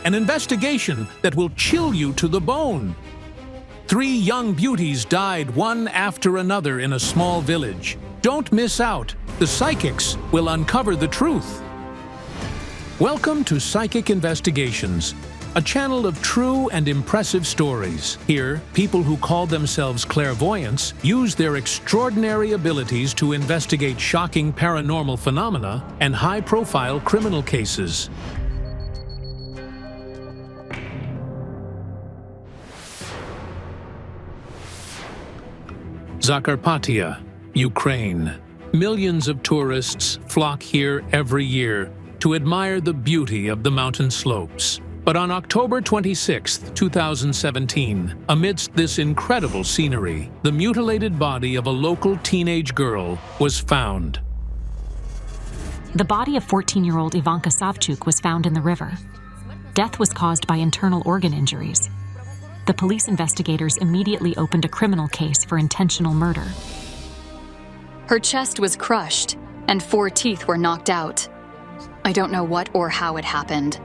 an investigation that will chill you to the bone. 3 young beauties died one after another in a small village. Don't miss out. The psychics will uncover the truth. Welcome to Psychic Investigations, a channel of true and impressive stories. Here, people who call themselves clairvoyants use their extraordinary abilities to investigate shocking paranormal phenomena and high-profile criminal cases. Zakarpattia, Ukraine. Millions of tourists flock here every year to admire the beauty of the mountain slopes. But on October 26, 2017, amidst this incredible scenery, the mutilated body of a local teenage girl was found. The body of 14-year-old Ivanka Savchuk was found in the river. Death was caused by internal organ injuries. The police investigators immediately opened a criminal case for intentional murder. Her chest was crushed, and 4 teeth were knocked out. I don't know what or how it happened.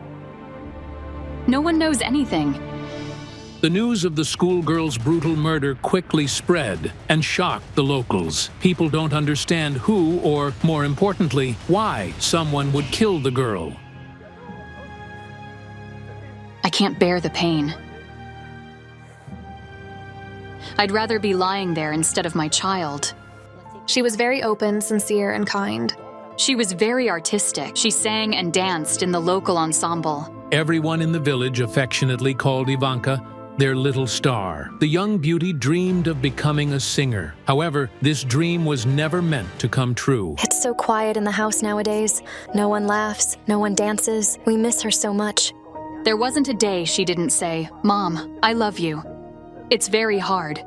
No one knows anything. The news of the schoolgirl's brutal murder quickly spread and shocked the locals. People don't understand who, or more importantly, why someone would kill the girl. I can't bear the pain. I'd rather be lying there instead of my child. She was very open, sincere, and kind. She was very artistic. She sang and danced in the local ensemble. Everyone in the village affectionately called Ivanka their little star. The young beauty dreamed of becoming a singer. However, this dream was never meant to come true. It's so quiet in the house nowadays. No one laughs, no one dances. We miss her so much. There wasn't a day she didn't say, "Mom, I love you." It's very hard.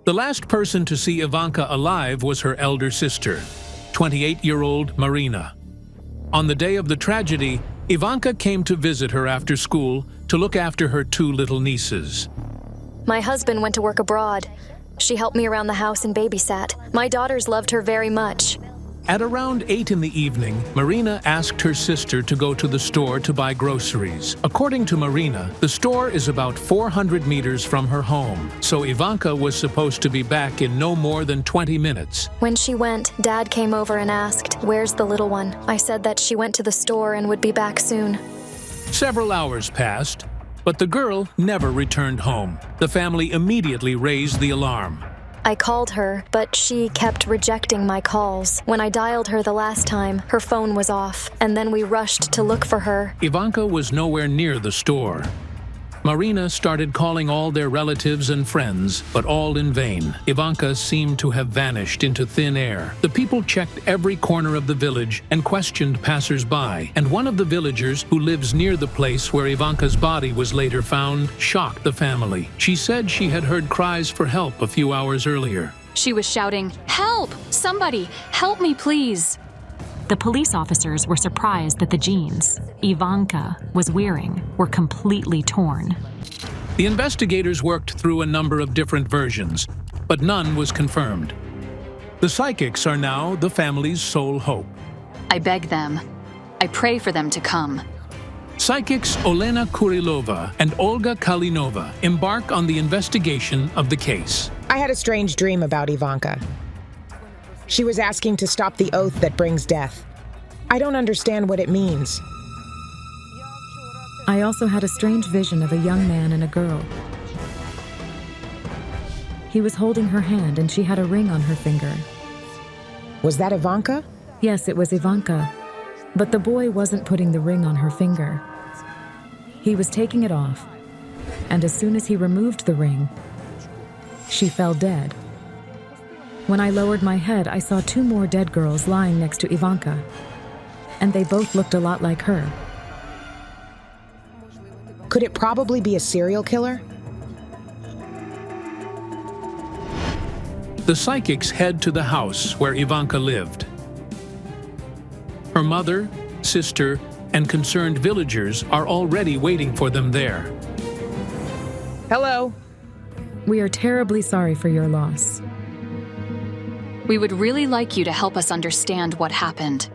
The last person to see Ivanka alive was her elder sister, 28-year-old Marina. On the day of the tragedy, Ivanka came to visit her after school to look after her 2 little nieces. My husband went to work abroad. She helped me around the house and babysat. My daughters loved her very much. At around 8 in the evening, Marina asked her sister to go to the store to buy groceries. According to Marina, the store is about 400 meters from her home, so Ivanka was supposed to be back in no more than 20 minutes. When she went, Dad came over and asked, "Where's the little one?" I said that she went to the store and would be back soon. Several hours passed, but the girl never returned home. The family immediately raised the alarm. I called her, but she kept rejecting my calls. When I dialed her the last time, her phone was off, and then we rushed to look for her. Ivanka was nowhere near the store. Marina started calling all their relatives and friends, but all in vain. Ivanka seemed to have vanished into thin air. The people checked every corner of the village and questioned passers-by, and one of the villagers who lives near the place where Ivanka's body was later found shocked the family. She said she had heard cries for help a few hours earlier. She was shouting, "Help! Somebody, help me, please!" The police officers were surprised that the jeans Ivanka was wearing were completely torn. The investigators worked through a number of different versions, but none was confirmed. The psychics are now the family's sole hope. I beg them. I pray for them to come. Psychics Olena Kurilova and Olga Kalinova embark on the investigation of the case. I had a strange dream about Ivanka. She was asking to stop the oath that brings death. I don't understand what it means. I also had a strange vision of a young man and a girl. He was holding her hand and she had a ring on her finger. Was that Ivanka? Yes, it was Ivanka. But the boy wasn't putting the ring on her finger. He was taking it off. And as soon as he removed the ring, she fell dead. When I lowered my head, I saw 2 more dead girls lying next to Ivanka, and they both looked a lot like her. Could it probably be a serial killer? The psychics head to the house where Ivanka lived. Her mother, sister, and concerned villagers are already waiting for them there. Hello. We are terribly sorry for your loss. We would really like you to help us understand what happened.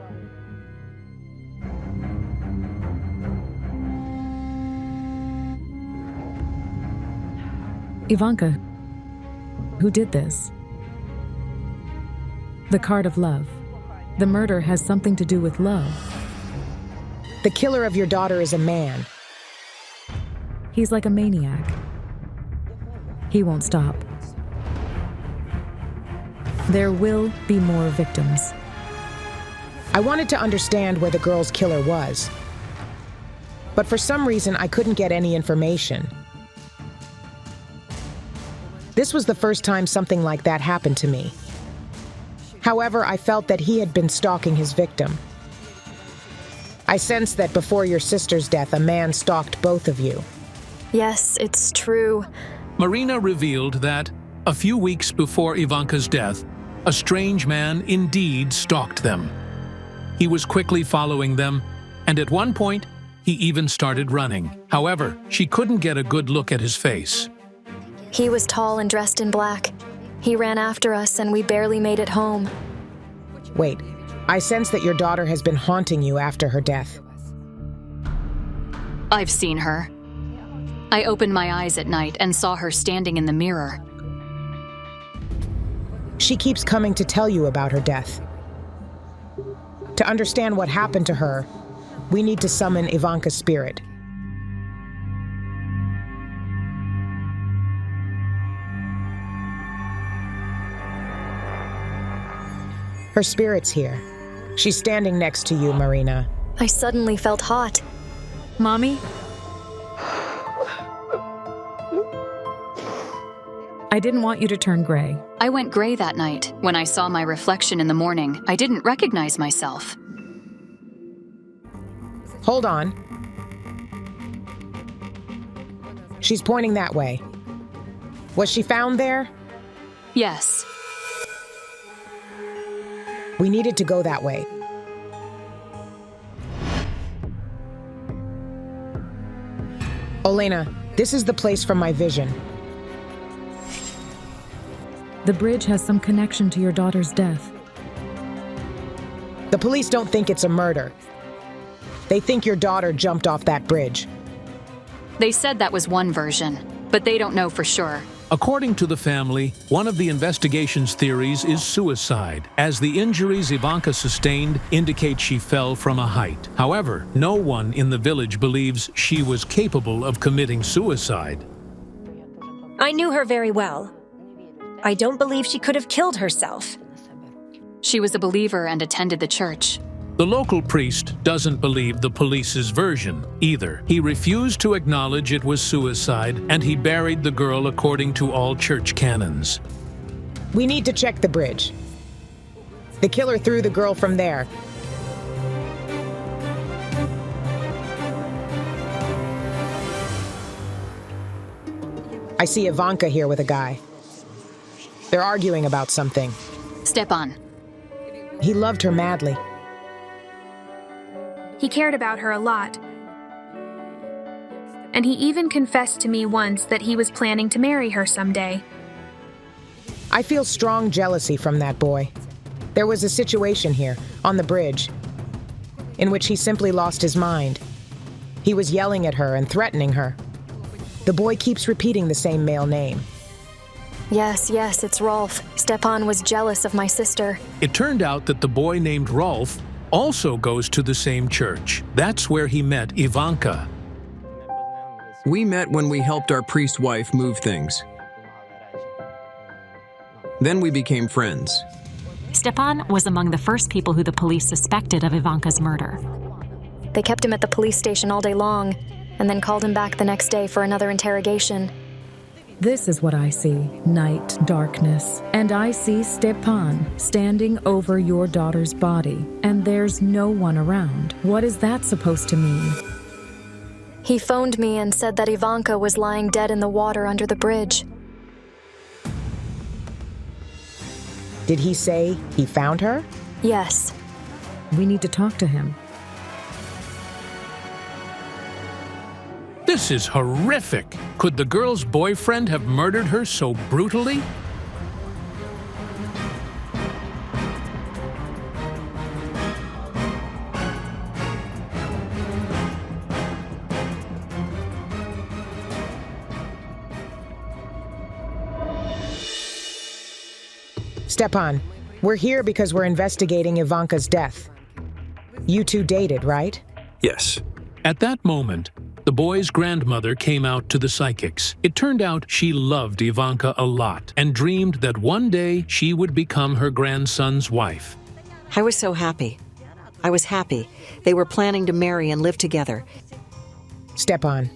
Ivanka, who did this? The card of love. The murder has something to do with love. The killer of your daughter is a man. He's like a maniac. He won't stop. There will be more victims. I wanted to understand where the girl's killer was. But for some reason, I couldn't get any information. This was the first time something like that happened to me. However, I felt that he had been stalking his victim. I sensed that before your sister's death, a man stalked both of you. Yes, it's true. Marina revealed that, a few weeks before Ivanka's death, a strange man indeed stalked them. He was quickly following them, and at one point, he even started running. However, she couldn't get a good look at his face. He was tall and dressed in black. He ran after us and we barely made it home. Wait, I sense that your daughter has been haunting you after her death. I've seen her. I opened my eyes at night and saw her standing in the mirror. She keeps coming to tell you about her death. To understand what happened to her, we need to summon Ivanka's spirit. Her spirit's here. She's standing next to you, Marina. I suddenly felt hot. Mommy? I didn't want you to turn gray. I went gray that night. When I saw my reflection in the morning, I didn't recognize myself. Hold on. She's pointing that way. Was she found there? Yes. We needed to go that way. Olena, this is the place from my vision. The bridge has some connection to your daughter's death. The police don't think it's a murder. They think your daughter jumped off that bridge. They said that was one version, but they don't know for sure. According to the family, one of the investigation's theories is suicide, as the injuries Ivanka sustained indicate she fell from a height. However, no one in the village believes she was capable of committing suicide. I knew her very well. I don't believe she could have killed herself. She was a believer and attended the church. The local priest doesn't believe the police's version either. He refused to acknowledge it was suicide, and he buried the girl according to all church canons. We need to check the bridge. The killer threw the girl from there. I see Ivanka here with a guy. They're arguing about something. Stepan. He loved her madly. He cared about her a lot. And he even confessed to me once that he was planning to marry her someday. I feel strong jealousy from that boy. There was a situation here, on the bridge, in which he simply lost his mind. He was yelling at her and threatening her. The boy keeps repeating the same male name. Yes, it's Rolf. Stepan was jealous of my sister. It turned out that the boy named Rolf also goes to the same church. That's where he met Ivanka. We met when we helped our priest wife move things. Then we became friends. Stepan was among the first people who the police suspected of Ivanka's murder. They kept him at the police station all day long, and then called him back the next day for another interrogation. This is what I see, night, darkness. And I see Stepan standing over your daughter's body, and there's no one around. What is that supposed to mean? He phoned me and said that Ivanka was lying dead in the water under the bridge. Did he say he found her? Yes. We need to talk to him. This is horrific. Could the girl's boyfriend have murdered her so brutally? Stepan, we're here because we're investigating Ivanka's death. You two dated, right? Yes. At that moment, the boy's grandmother came out to the psychics. It turned out she loved Ivanka a lot and dreamed that one day she would become her grandson's wife. I was so happy. I was happy. They were planning to marry and live together. Stepan,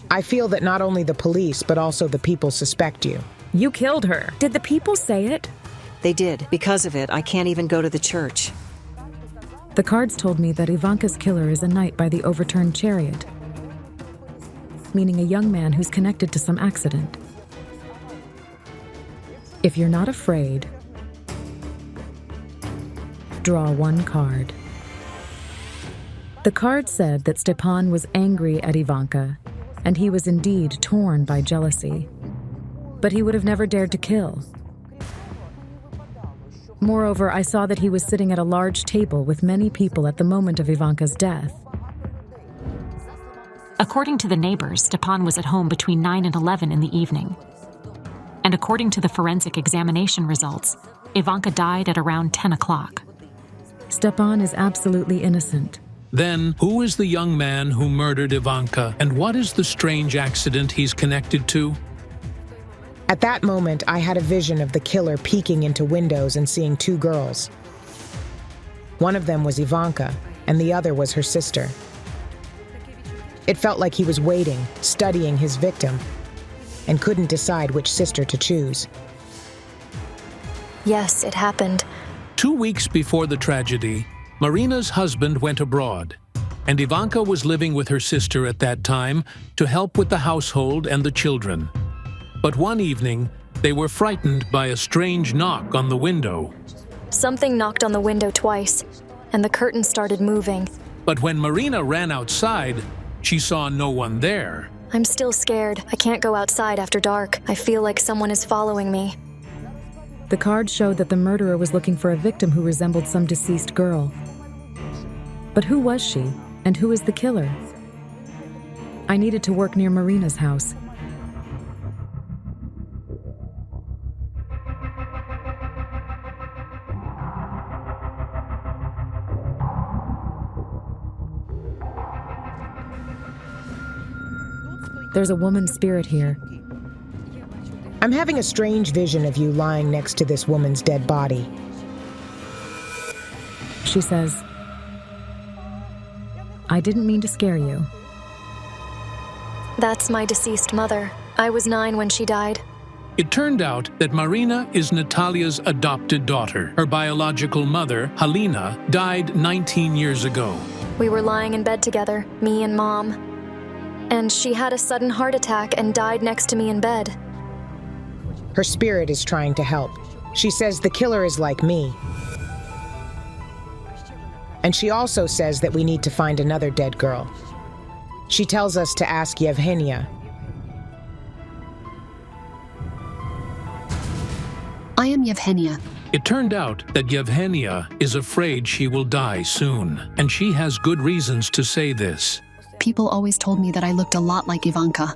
I feel that not only the police, but also the people suspect you. You killed her. Did the people say it? They did. Because of it, I can't even go to the church. The cards told me that Ivanka's killer is a knight by the overturned chariot, meaning a young man who's connected to some accident. If you're not afraid, draw one card. The card said that Stepan was angry at Ivanka, and he was indeed torn by jealousy. But he would have never dared to kill. Moreover, I saw that he was sitting at a large table with many people at the moment of Ivanka's death. According to the neighbors, Stepan was at home between 9 and 11 in the evening. And according to the forensic examination results, Ivanka died at around 10 o'clock. Stepan is absolutely innocent. Then, who is the young man who murdered Ivanka, and what is the strange accident he's connected to? At that moment, I had a vision of the killer peeking into windows and seeing two girls. One of them was Ivanka, and the other was her sister. It felt like he was waiting, studying his victim, and couldn't decide which sister to choose. Yes, it happened. 2 weeks before the tragedy, Marina's husband went abroad, and Ivanka was living with her sister at that time to help with the household and the children. But one evening, they were frightened by a strange knock on the window. Something knocked on the window twice, and the curtain started moving. But when Marina ran outside, she saw no one there. I'm still scared. I can't go outside after dark. I feel like someone is following me. The card showed that the murderer was looking for a victim who resembled some deceased girl. But who was she, and who is the killer? I needed to work near Marina's house. There's a woman's spirit here. I'm having a strange vision of you lying next to this woman's dead body. She says, I didn't mean to scare you. That's my deceased mother. I was 9 when she died. It turned out that Marina is Natalia's adopted daughter. Her biological mother, Halina, died 19 years ago. We were lying in bed together, me and Mom. And she had a sudden heart attack and died next to me in bed. Her spirit is trying to help. She says the killer is like me. And she also says that we need to find another dead girl. She tells us to ask Yevhenia. I am Yevhenia. It turned out that Yevhenia is afraid she will die soon, and she has good reasons to say this. People always told me that I looked a lot like Ivanka.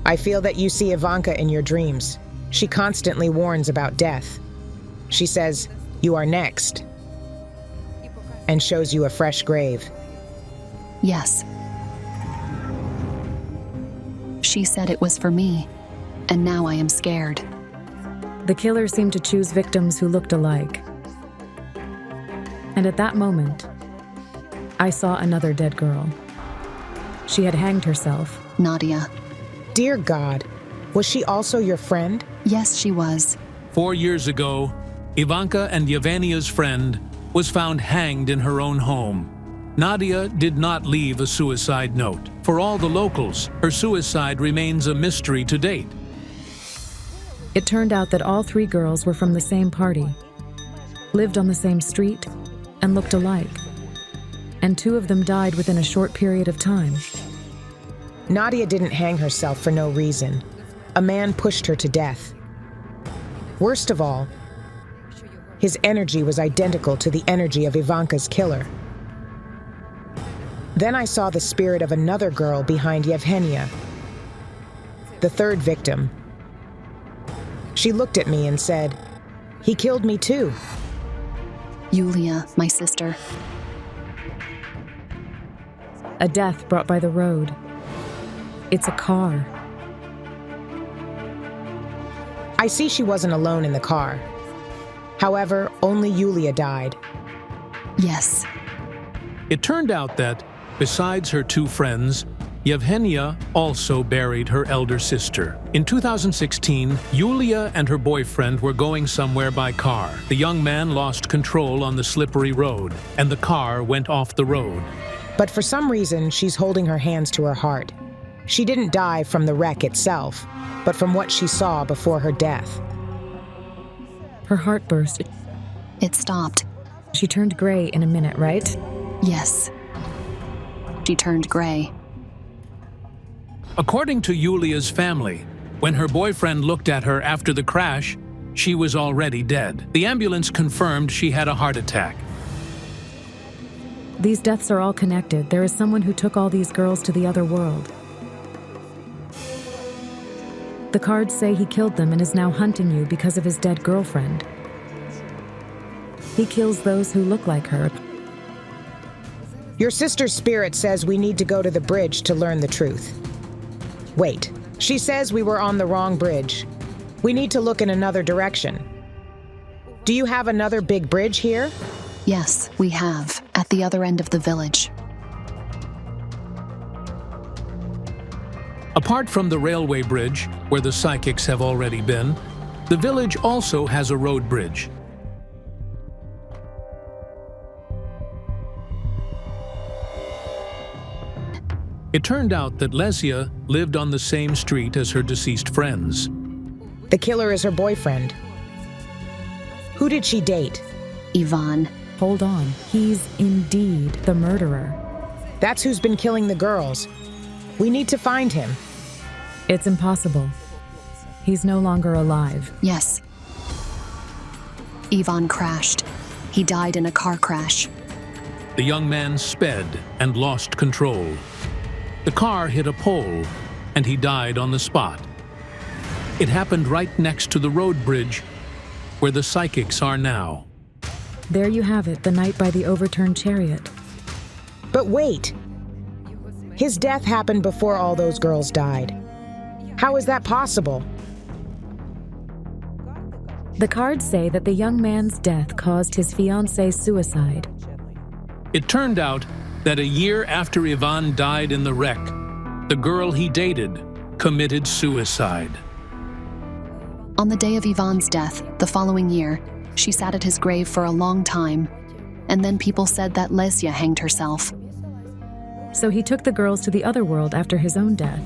I feel that you see Ivanka in your dreams. She constantly warns about death. She says, "You are next," and shows you a fresh grave. Yes. She said it was for me, and now I am scared. The killer seemed to choose victims who looked alike. And at that moment, I saw another dead girl. She had hanged herself. Nadia. Dear God, was she also your friend? Yes, she was. 4 years ago, Ivanka and Yevhenia's friend was found hanged in her own home. Nadia did not leave a suicide note. For all the locals, her suicide remains a mystery to date. It turned out that all 3 girls were from the same party, lived on the same street, and looked alike. And 2 of them died within a short period of time. Nadia didn't hang herself for no reason. A man pushed her to death. Worst of all, his energy was identical to the energy of Ivanka's killer. Then I saw the spirit of another girl behind Yevhenia, the 3rd victim. She looked at me and said, He killed me too. Yulia, my sister. A death brought by the road. It's a car. I see she wasn't alone in the car. However, only Yulia died. Yes. It turned out that, besides her two friends, Yevgenia also buried her elder sister. In 2016, Yulia and her boyfriend were going somewhere by car. The young man lost control on the slippery road, and the car went off the road. But for some reason, she's holding her hands to her heart. She didn't die from the wreck itself, but from what she saw before her death. Her heart burst. It stopped. She turned gray in a minute, right? Yes. She turned gray. According to Yulia's family, when her boyfriend looked at her after the crash, she was already dead. The ambulance confirmed she had a heart attack. These deaths are all connected. There is someone who took all these girls to the other world. The cards say he killed them and is now hunting you because of his dead girlfriend. He kills those who look like her. Your sister's spirit says we need to go to the bridge to learn the truth. Wait, she says we were on the wrong bridge. We need to look in another direction. Do you have another big bridge here? Yes, we have, at the other end of the village. Apart from the railway bridge, where the psychics have already been, the village also has a road bridge. It turned out that Lesia lived on the same street as her deceased friends. The killer is her boyfriend. Who did she date? Ivan. Hold on, he's indeed the murderer. That's who's been killing the girls. We need to find him. It's impossible. He's no longer alive. Yes. Ivan crashed. He died in a car crash. The young man sped and lost control. The car hit a pole, and he died on the spot. It happened right next to the road bridge, where the psychics are now. There you have it, the night by the overturned chariot. But wait! His death happened before all those girls died. How is that possible? The cards say that the young man's death caused his fiancée's suicide. It turned out that a year after Ivan died in the wreck, the girl he dated committed suicide. On the day of Ivan's death, the following year, she sat at his grave for a long time, and then people said that Lesia hanged herself. So he took the girls to the other world after his own death,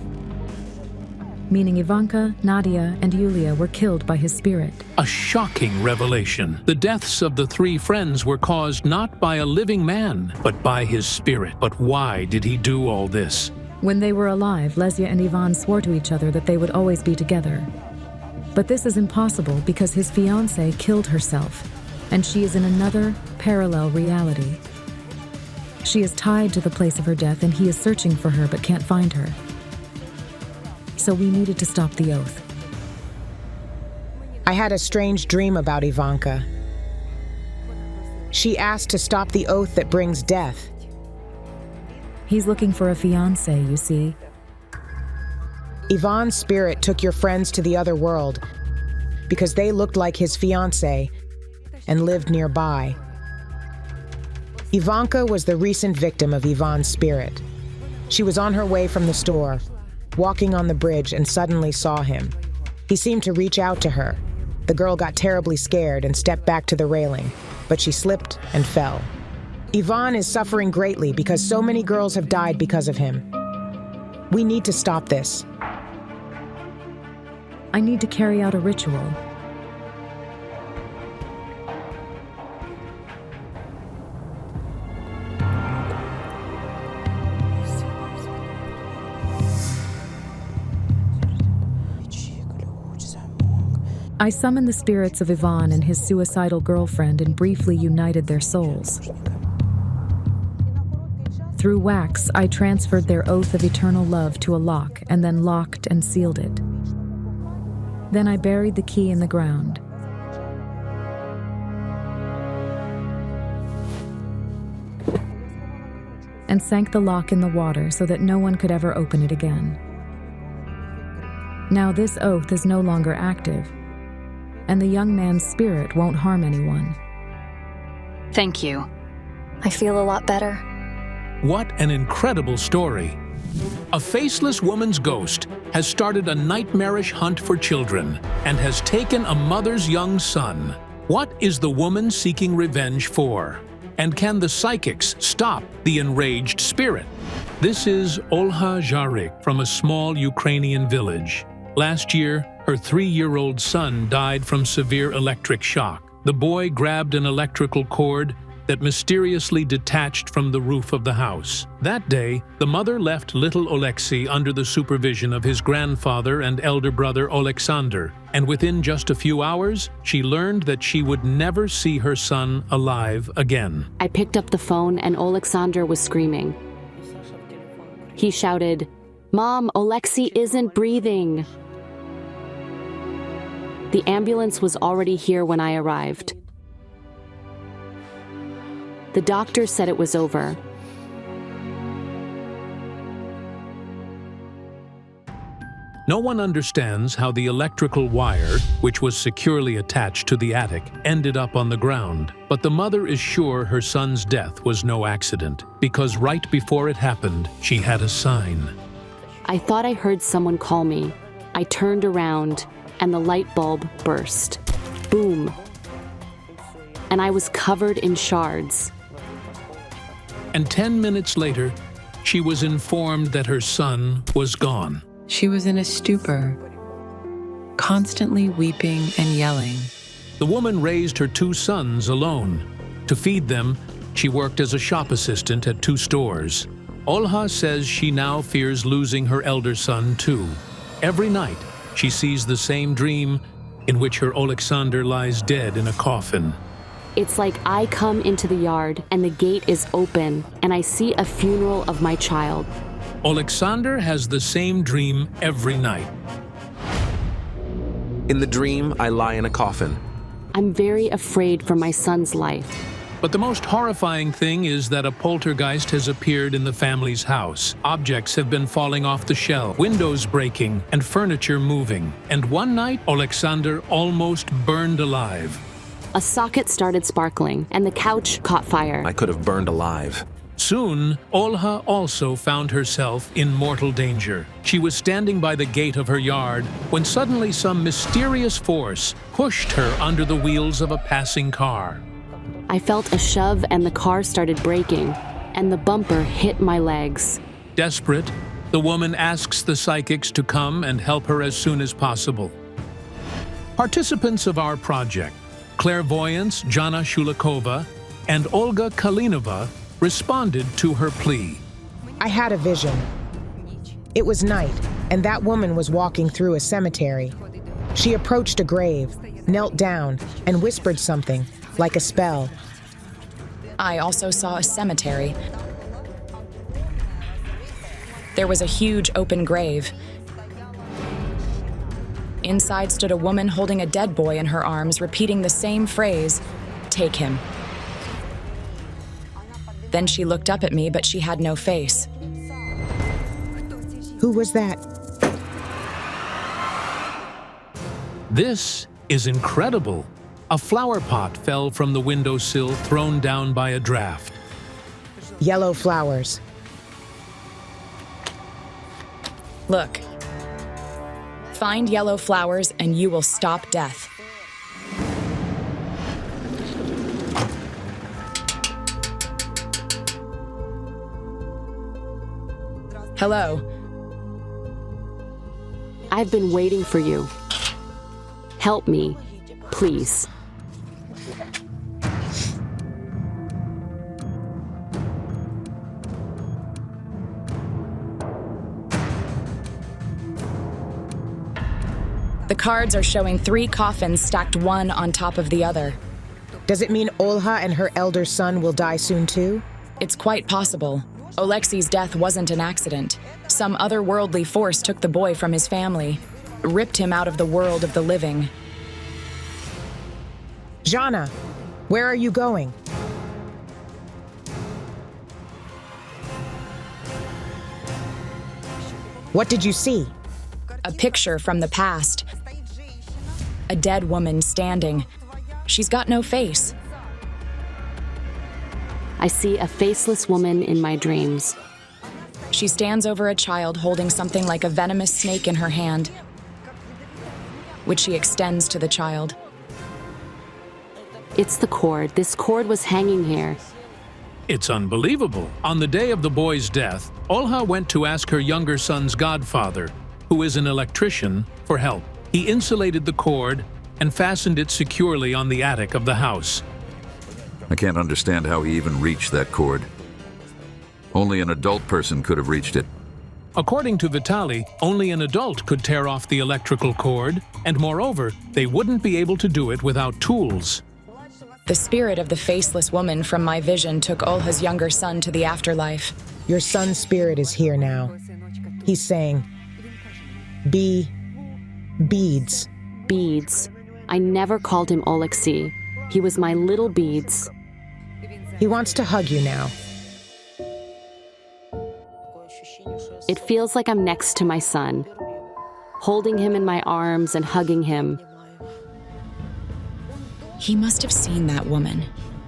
meaning Ivanka, Nadia, and Yulia were killed by his spirit. A shocking revelation. The deaths of the three friends were caused not by a living man, but by his spirit. But why did he do all this? When they were alive, Lesia and Ivan swore to each other that they would always be together. But this is impossible because his fiancée killed herself, and she is in another parallel reality. She is tied to the place of her death, and he is searching for her but can't find her. So we needed to stop the oath. I had a strange dream about Ivanka. She asked to stop the oath that brings death. He's looking for a fiancé, you see. Ivan's spirit took your friends to the other world because they looked like his fiancé and lived nearby. Ivanka was the recent victim of Ivan's spirit. She was on her way from the store, walking on the bridge, and suddenly saw him. He seemed to reach out to her. The girl got terribly scared and stepped back to the railing, but she slipped and fell. Ivan is suffering greatly because so many girls have died because of him. We need to stop this. I need to carry out a ritual. I summoned the spirits of Ivan and his suicidal girlfriend and briefly united their souls. Through wax, I transferred their oath of eternal love to a lock and then locked and sealed it. Then I buried the key in the ground. and sank the lock in the water so that no one could ever open it again. Now this oath is no longer active, and the young man's spirit won't harm anyone. Thank you. I feel a lot better. What an incredible story. A faceless woman's ghost has started a nightmarish hunt for children and has taken a mother's young son. What is the woman seeking revenge for? And can the psychics stop the enraged spirit? This is Olha Jarek from a small Ukrainian village. Last year, her 3-year-old son died from severe electric shock. The boy grabbed an electrical cord that mysteriously detached from the roof of the house. That day, the mother left little Oleksiy under the supervision of his grandfather and elder brother Alexander, and within just a few hours, she learned that she would never see her son alive again. I picked up the phone and Alexander was screaming. He shouted, "Mom, Oleksiy isn't breathing." The ambulance was already here when I arrived. The doctor said it was over. No one understands how the electrical wire, which was securely attached to the attic, ended up on the ground. But the mother is sure her son's death was no accident, because right before it happened, she had a sign. I thought I heard someone call me. I turned around, and the light bulb burst. Boom. And I was covered in shards. And 10 minutes later, she was informed that her son was gone. She was in a stupor, constantly weeping and yelling. The woman raised her 2 sons alone. To feed them, she worked as a shop assistant at 2 stores. Olha says she now fears losing her elder son too. Every night, she sees the same dream in which her Alexander lies dead in a coffin. It's like I come into the yard and the gate is open and I see a funeral of my child. Alexander has the same dream every night. In the dream, I lie in a coffin. I'm very afraid for my son's life. But the most horrifying thing is that a poltergeist has appeared in the family's house. Objects have been falling off the shelf, windows breaking, and furniture moving. And one night, Alexander almost burned alive. A socket started sparkling, and the couch caught fire. I could have burned alive. Soon, Olha also found herself in mortal danger. She was standing by the gate of her yard when suddenly some mysterious force pushed her under the wheels of a passing car. I felt a shove and the car started braking, and the bumper hit my legs. Desperate, the woman asks the psychics to come and help her as soon as possible. Participants of our project, clairvoyants Jana Shulikova and Olga Kalinova, responded to her plea. I had a vision. It was night, and that woman was walking through a cemetery. She approached a grave, knelt down, and whispered something, like a spell. I also saw a cemetery. There was a huge open grave. Inside stood a woman holding a dead boy in her arms, repeating the same phrase, "Take him." Then she looked up at me, but she had no face. Who was that? This is incredible. A flower pot fell from the windowsill, thrown down by a draft. Yellow flowers. Look. Find yellow flowers and you will stop death. Hello. I've been waiting for you. Help me, please. The cards are showing 3 coffins stacked one on top of the other. Does it mean Olha and her elder son will die soon too? It's quite possible. Oleksiy's death wasn't an accident. Some otherworldly force took the boy from his family, ripped him out of the world of the living. Jana, where are you going? What did you see? A picture from the past. A dead woman standing. She's got no face. I see a faceless woman in my dreams. She stands over a child holding something like a venomous snake in her hand, which she extends to the child. It's the cord. This cord was hanging here. It's unbelievable. On the day of the boy's death, Olha went to ask her younger son's godfather, who is an electrician, for help. He insulated the cord and fastened it securely on the attic of the house. I can't understand how he even reached that cord. Only an adult person could have reached it. According to Vitali, only an adult could tear off the electrical cord, and moreover, they wouldn't be able to do it without tools. The spirit of the faceless woman from my vision took Olha's younger son to the afterlife. Your son's spirit is here now. He's saying, beads. Beads. I never called him Oleksii. He was my little beads. He wants to hug you now. It feels like I'm next to my son, holding him in my arms and hugging him. He must have seen that woman.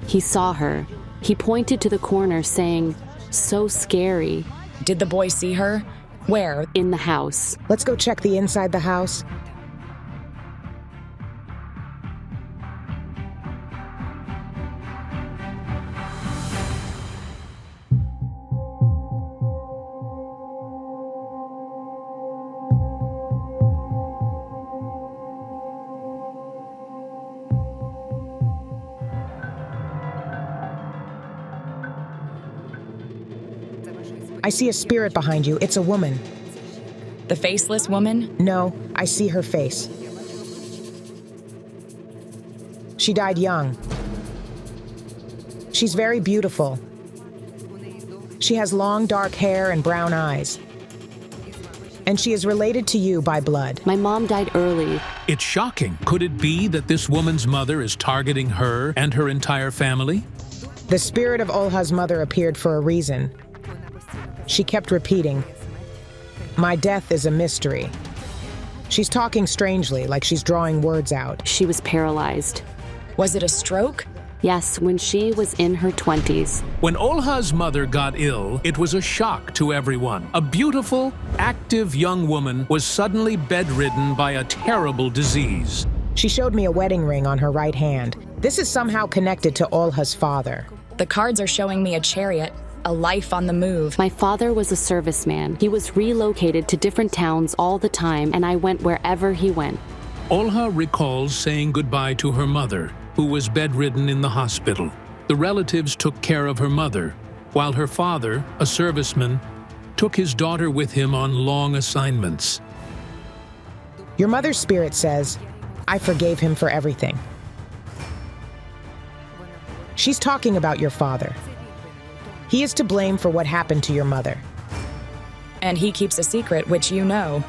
He saw her. He pointed to the corner saying, "So scary." Did the boy see her? Where? In the house. Let's go check the inside the house. I see a spirit behind you. It's a woman. The faceless woman? No, I see her face. She died young. She's very beautiful. She has long dark hair and brown eyes. And she is related to you by blood. My mom died early. It's shocking. Could it be that this woman's mother is targeting her and her entire family? The spirit of Olha's mother appeared for a reason. She kept repeating, "My death is a mystery." She's talking strangely, like she's drawing words out. She was paralyzed. Was it a stroke? Yes, when she was in her 20s. When Olha's mother got ill, it was a shock to everyone. A beautiful, active young woman was suddenly bedridden by a terrible disease. She showed me a wedding ring on her right hand. This is somehow connected to Olha's father. The cards are showing me a chariot. A life on the move. My father was a serviceman. He was relocated to different towns all the time, and I went wherever he went. Olha recalls saying goodbye to her mother, who was bedridden in the hospital. The relatives took care of her mother, while her father, a serviceman, took his daughter with him on long assignments. Your mother's spirit says, "I forgave him for everything." She's talking about your father. He is to blame for what happened to your mother. And he keeps a secret, which you know.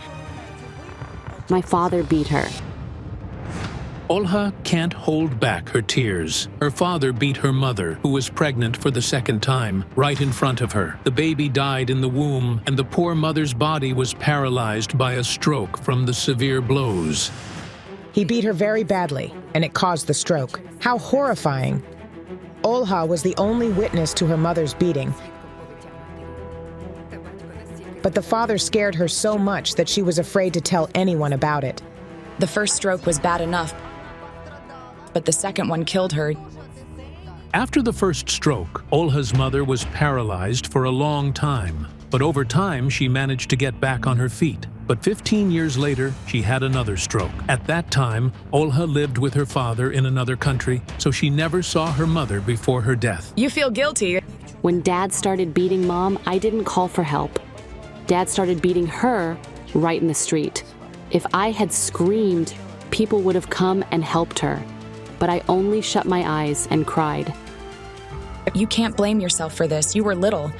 My father beat her. Olha can't hold back her tears. Her father beat her mother, who was pregnant for the second time, right in front of her. The baby died in the womb, and the poor mother's body was paralyzed by a stroke from the severe blows. He beat her very badly, and it caused the stroke. How horrifying. Olha was the only witness to her mother's beating. But the father scared her so much that she was afraid to tell anyone about it. The first stroke was bad enough, but the second one killed her. After the first stroke, Olha's mother was paralyzed for a long time. But over time, she managed to get back on her feet. But 15 years later, she had another stroke. At that time, Olha lived with her father in another country, so she never saw her mother before her death. You feel guilty. When Dad started beating Mom, I didn't call for help. Dad started beating her right in the street. If I had screamed, people would have come and helped her. But I only shut my eyes and cried. You can't blame yourself for this. You were little.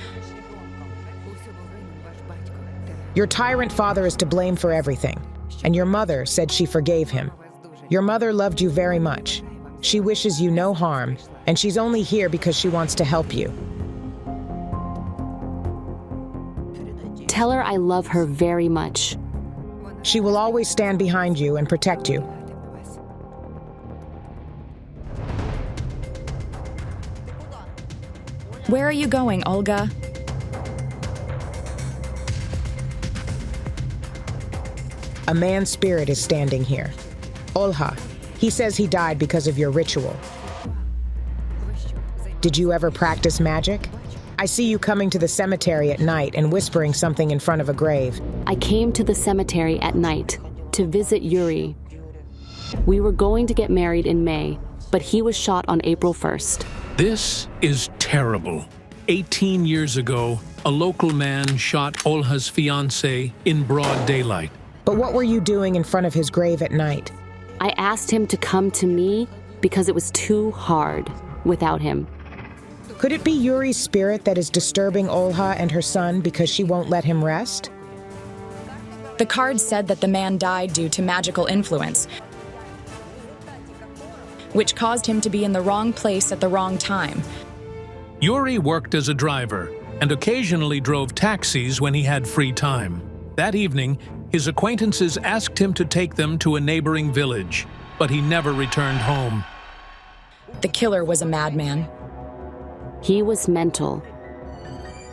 Your tyrant father is to blame for everything, and your mother said she forgave him. Your mother loved you very much. She wishes you no harm, and she's only here because she wants to help you. Tell her I love her very much. She will always stand behind you and protect you. Where are you going, Olga? A man's spirit is standing here. Olha. He says he died because of your ritual. Did you ever practice magic? I see you coming to the cemetery at night and whispering something in front of a grave. I came to the cemetery at night to visit Yuri. We were going to get married in May, but he was shot on April 1st. This is terrible. 18 years ago, a local man shot Olha's fiancé in broad daylight. But what were you doing in front of his grave at night? I asked him to come to me because it was too hard without him. Could it be Yuri's spirit that is disturbing Olha and her son because she won't let him rest? The card said that the man died due to magical influence, which caused him to be in the wrong place at the wrong time. Yuri worked as a driver and occasionally drove taxis when he had free time. That evening, his acquaintances asked him to take them to a neighboring village, but he never returned home. The killer was a madman. He was mental.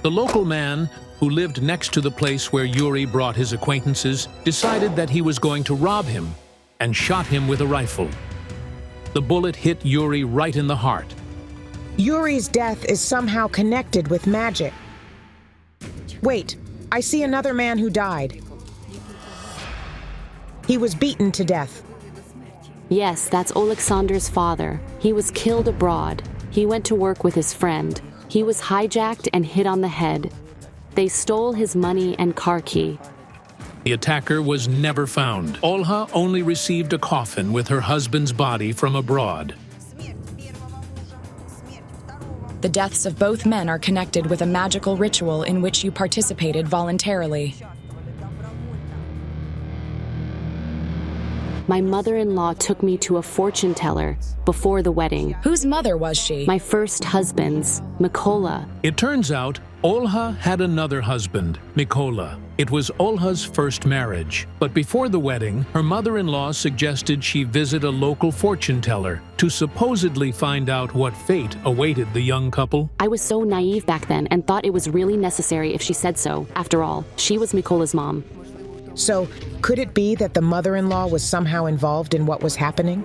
The local man, who lived next to the place where Yuri brought his acquaintances, decided that he was going to rob him and shot him with a rifle. The bullet hit Yuri right in the heart. Yuri's death is somehow connected with magic. Wait, I see another man who died. He was beaten to death. Yes, that's Alexander's father. He was killed abroad. He went to work with his friend. He was hijacked and hit on the head. They stole his money and car key. The attacker was never found. Olha only received a coffin with her husband's body from abroad. The deaths of both men are connected with a magical ritual in which you participated voluntarily. My mother-in-law took me to a fortune teller before the wedding. Whose mother was she? My first husband's, Mikola. It turns out Olha had another husband, Mikola. It was Olha's first marriage, but before the wedding, her mother-in-law suggested she visit a local fortune teller to supposedly find out what fate awaited the young couple. I was so naive back then and thought it was really necessary if she said so. After all, she was Mikola's mom. So, could it be that the mother-in-law was somehow involved in what was happening?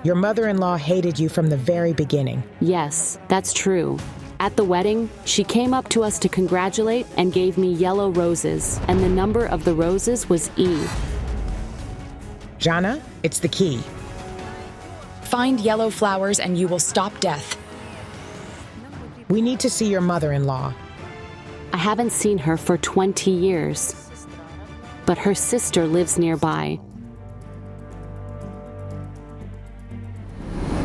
Your mother-in-law hated you from the very beginning. Yes, that's true. At the wedding, she came up to us to congratulate and gave me yellow roses, and the number of the roses was E. Jana, it's the key. Find yellow flowers and you will stop death. We need to see your mother-in-law. I haven't seen her for 20 years. But her sister lives nearby.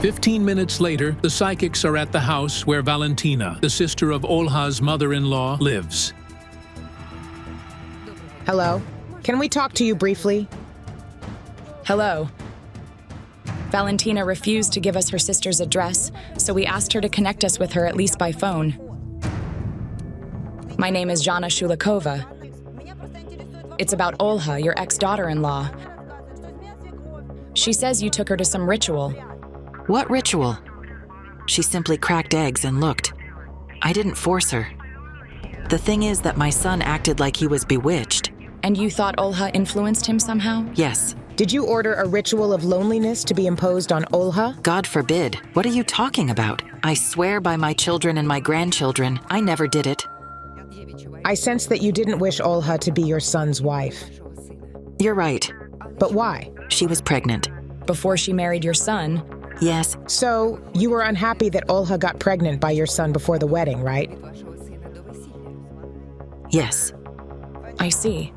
15 minutes later, the psychics are at the house where Valentina, the sister of Olha's mother-in-law, lives. Hello? Can we talk to you briefly? Hello. Valentina refused to give us her sister's address, so we asked her to connect us with her at least by phone. My name is Jana Shulikova. It's about Olha, your ex-daughter-in-law. She says you took her to some ritual. What ritual? She simply cracked eggs and looked. I didn't force her. The thing is that my son acted like he was bewitched. And you thought Olha influenced him somehow? Yes. Did you order a ritual of loneliness to be imposed on Olha? God forbid. What are you talking about? I swear by my children and my grandchildren, I never did it. I sense that you didn't wish Olha to be your son's wife. You're right. But why? She was pregnant. Before she married your son? Yes. So, you were unhappy that Olha got pregnant by your son before the wedding, right? Yes. I see.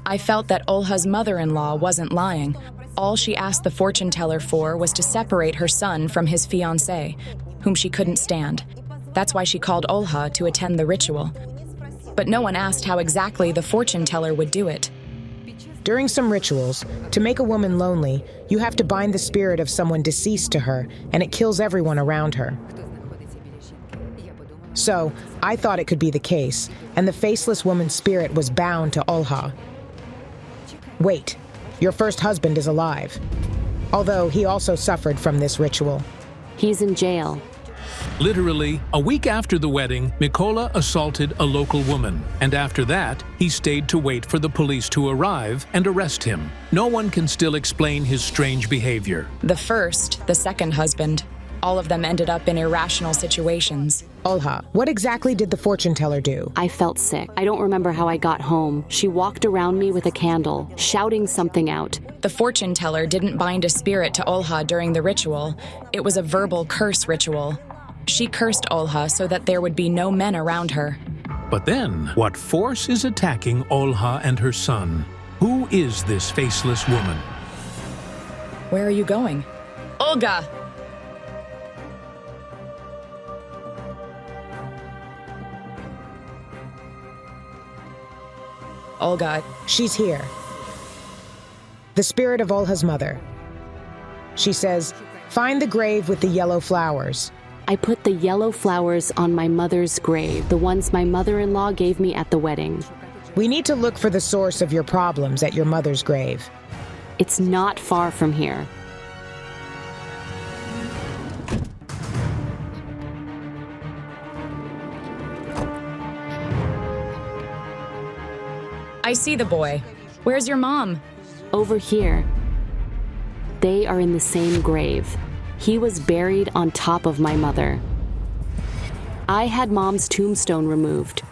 I felt that Olha's mother-in-law wasn't lying. All she asked the fortune teller for was to separate her son from his fiancé, whom she couldn't stand. That's why she called Olha to attend the ritual. But no one asked how exactly the fortune teller would do it. During some rituals, to make a woman lonely, you have to bind the spirit of someone deceased to her, and it kills everyone around her. So, I thought it could be the case, and the faceless woman's spirit was bound to Olha. Wait, your first husband is alive. Although he also suffered from this ritual. He's in jail. Literally, a week after the wedding, Mikola assaulted a local woman, and after that, he stayed to wait for the police to arrive and arrest him. No one can still explain his strange behavior. The second husband, all of them ended up in irrational situations. Olha, what exactly did the fortune teller do? I felt sick. I don't remember how I got home. She walked around me with a candle, shouting something out. The fortune teller didn't bind a spirit to Olha during the ritual. It was a verbal curse ritual. She cursed Olha so that there would be no men around her. But then, what force is attacking Olha and her son? Who is this faceless woman? Where are you going? Olga! Olga. She's here. The spirit of Olha's mother. She says, find the grave with the yellow flowers. I put the yellow flowers on my mother's grave, the ones my mother-in-law gave me at the wedding. We need to look for the source of your problems at your mother's grave. It's not far from here. I see the boy. Where's your mom? Over here. They are in the same grave. He was buried on top of my mother. I had Mom's tombstone removed.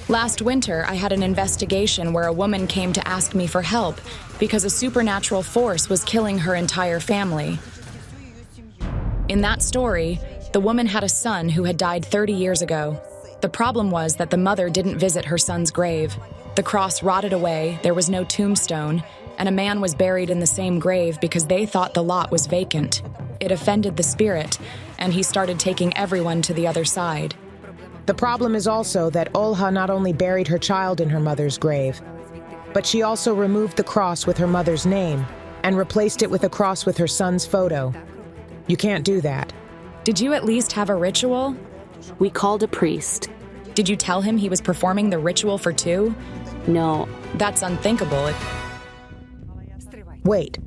Last winter, I had an investigation where a woman came to ask me for help because a supernatural force was killing her entire family. In that story, the woman had a son who had died 30 years ago. The problem was that the mother didn't visit her son's grave. The cross rotted away, there was no tombstone, and a man was buried in the same grave because they thought the lot was vacant. It offended the spirit, and he started taking everyone to the other side. The problem is also that Olha not only buried her child in her mother's grave, but she also removed the cross with her mother's name and replaced it with a cross with her son's photo. You can't do that. Did you at least have a ritual? We called a priest. Did you tell him he was performing the ritual for two? No. That's unthinkable. Wait,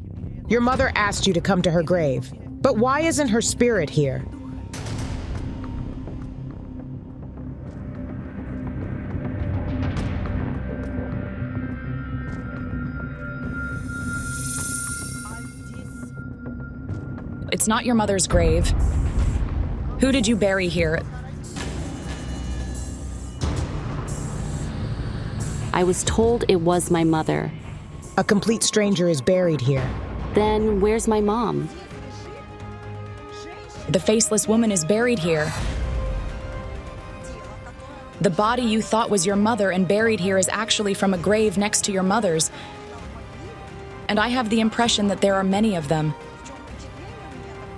your mother asked you to come to her grave, but why isn't her spirit here? It's not your mother's grave. Who did you bury here? I was told it was my mother. A complete stranger is buried here. Then where's my mom? The faceless woman is buried here. The body you thought was your mother and buried here is actually from a grave next to your mother's. And I have the impression that there are many of them.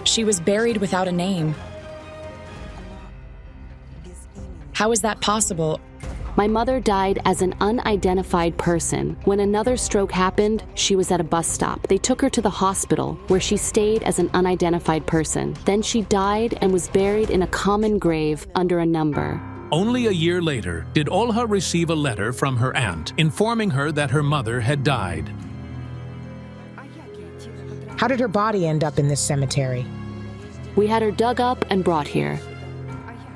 She was buried without a name. How is that possible? My mother died as an unidentified person. When another stroke happened, she was at a bus stop. They took her to the hospital, where she stayed as an unidentified person. Then she died and was buried in a common grave under a number. Only a year later did Olha receive a letter from her aunt informing her that her mother had died. How did her body end up in this cemetery? We had her dug up and brought here.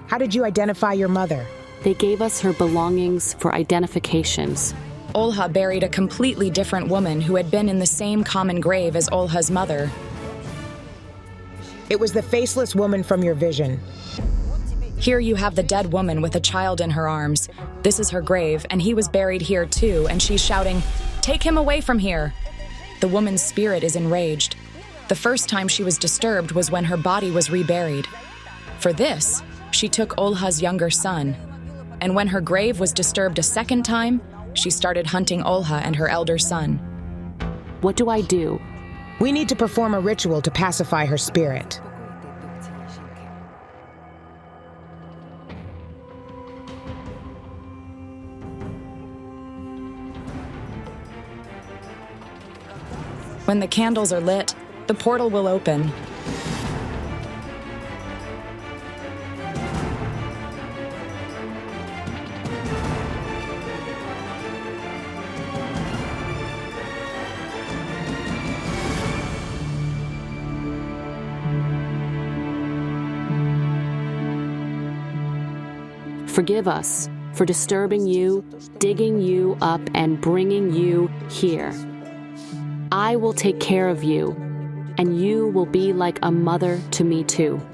How did you identify your mother? They gave us her belongings for identifications. Olha buried a completely different woman who had been in the same common grave as Olha's mother. It was the faceless woman from your vision. Here you have the dead woman with a child in her arms. This is her grave, and he was buried here too, and she's shouting, "Take him away from here!" The woman's spirit is enraged. The first time she was disturbed was when her body was reburied. For this, she took Olha's younger son. And when her grave was disturbed a second time, she started hunting Olha and her elder son. What do I do? We need to perform a ritual to pacify her spirit. When the candles are lit, the portal will open. Forgive us for disturbing you, digging you up, and bringing you here. I will take care of you, and you will be like a mother to me too.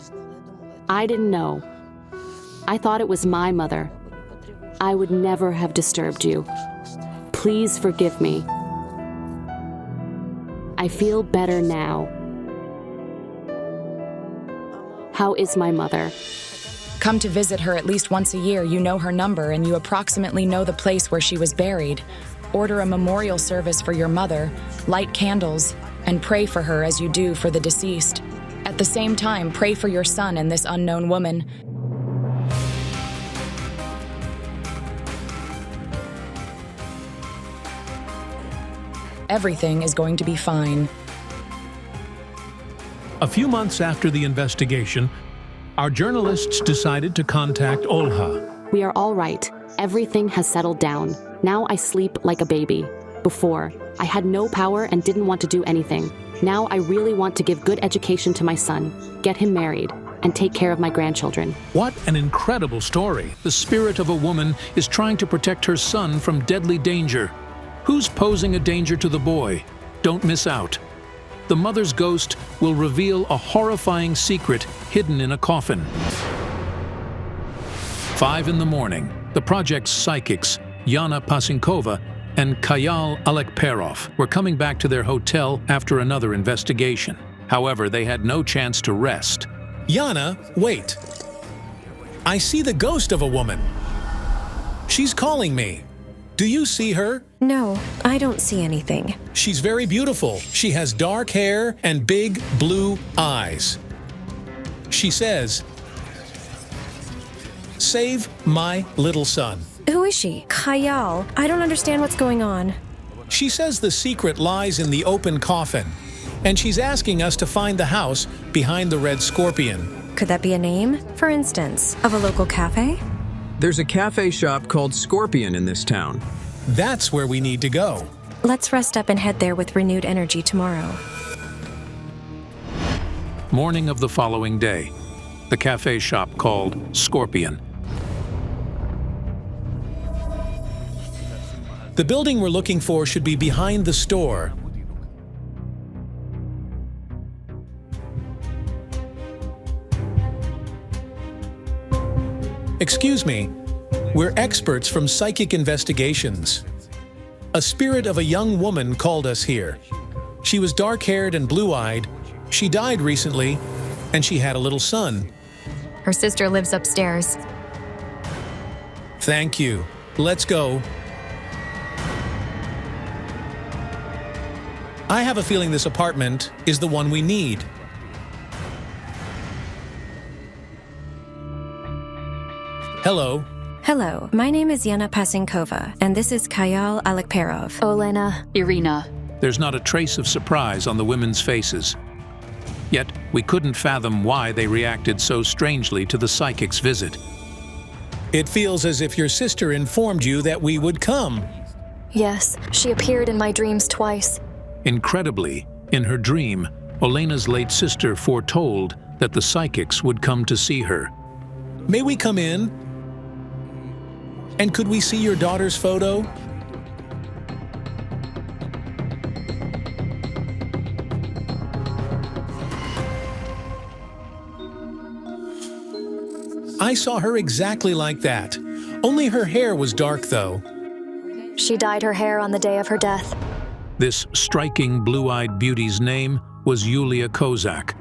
I didn't know. I thought it was my mother. I would never have disturbed you. Please forgive me. I feel better now. How is my mother? Come to visit her at least once a year. You know her number and you approximately know the place where she was buried. Order a memorial service for your mother, light candles, and pray for her as you do for the deceased. At the same time, pray for your son and this unknown woman. Everything is going to be fine. A few months after the investigation, our journalists decided to contact Olha. We are all right. Everything has settled down. Now I sleep like a baby. Before, I had no power and didn't want to do anything. Now I really want to give good education to my son, get him married, and take care of my grandchildren. What an incredible story. The spirit of a woman is trying to protect her son from deadly danger. Who's posing a danger to the boy? Don't miss out. The mother's ghost will reveal a horrifying secret hidden in a coffin. 5 in the morning, the project's psychics, Yana Pasinkova and Kayal Alekperov, were coming back to their hotel after another investigation. However, they had no chance to rest. Yana, wait. I see the ghost of a woman. She's calling me. Do you see her? No, I don't see anything. She's very beautiful. She has dark hair and big blue eyes. She says, "Save my little son." Who is she? Kayal. I don't understand what's going on. She says the secret lies in the open coffin, and she's asking us to find the house behind the red scorpion. Could that be a name, for instance, of a local cafe? There's a cafe shop called Scorpion in this town. That's where we need to go. Let's rest up and head there with renewed energy tomorrow. Morning of the following day, the cafe shop called Scorpion. The building we're looking for should be behind the store. Excuse me, we're experts from psychic investigations. A spirit of a young woman called us here. She was dark-haired and blue-eyed. She died recently, and she had a little son. Her sister lives upstairs. Thank you. Let's go. I have a feeling this apartment is the one we need. Hello. Hello, my name is Yana Pasinkova, and this is Kayal Alekperov. Olena. Irina. There's not a trace of surprise on the women's faces. Yet, we couldn't fathom why they reacted so strangely to the psychic's visit. It feels as if your sister informed you that we would come. Yes, she appeared in my dreams twice. Incredibly, in her dream, Olena's late sister foretold that the psychics would come to see her. May we come in? And could we see your daughter's photo? I saw her exactly like that. Only her hair was dark, though. She dyed her hair on the day of her death. This striking blue-eyed beauty's name was Yulia Kozak.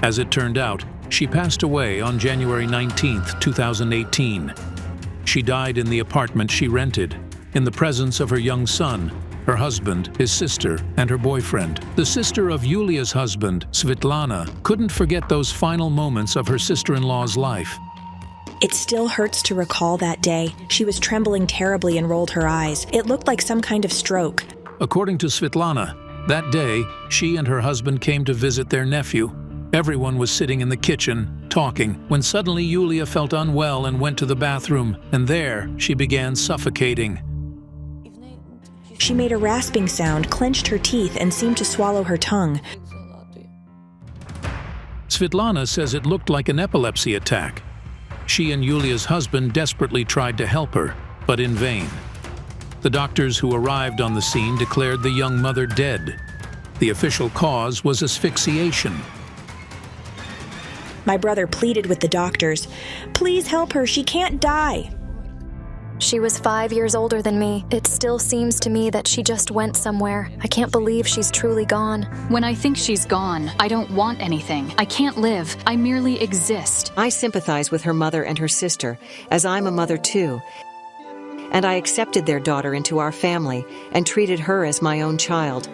As it turned out, she passed away on January 19, 2018. She died in the apartment she rented, in the presence of her young son, her husband, his sister, and her boyfriend. The sister of Yulia's husband, Svetlana, couldn't forget those final moments of her sister-in-law's life. It still hurts to recall that day. She was trembling terribly and rolled her eyes. It looked like some kind of stroke. According to Svetlana, that day, she and her husband came to visit their nephew. Everyone was sitting in the kitchen, talking, when suddenly Yulia felt unwell and went to the bathroom, and there she began suffocating. She made a rasping sound, clenched her teeth, and seemed to swallow her tongue. Svetlana says it looked like an epilepsy attack. She and Yulia's husband desperately tried to help her, but in vain. The doctors who arrived on the scene declared the young mother dead. The official cause was asphyxiation. My brother pleaded with the doctors, "Please help her, she can't die." She was 5 years older than me. It still seems to me that she just went somewhere. I can't believe she's truly gone. When I think she's gone, I don't want anything. I can't live. I merely exist. I sympathize with her mother and her sister, as I'm a mother too. And I accepted their daughter into our family and treated her as my own child.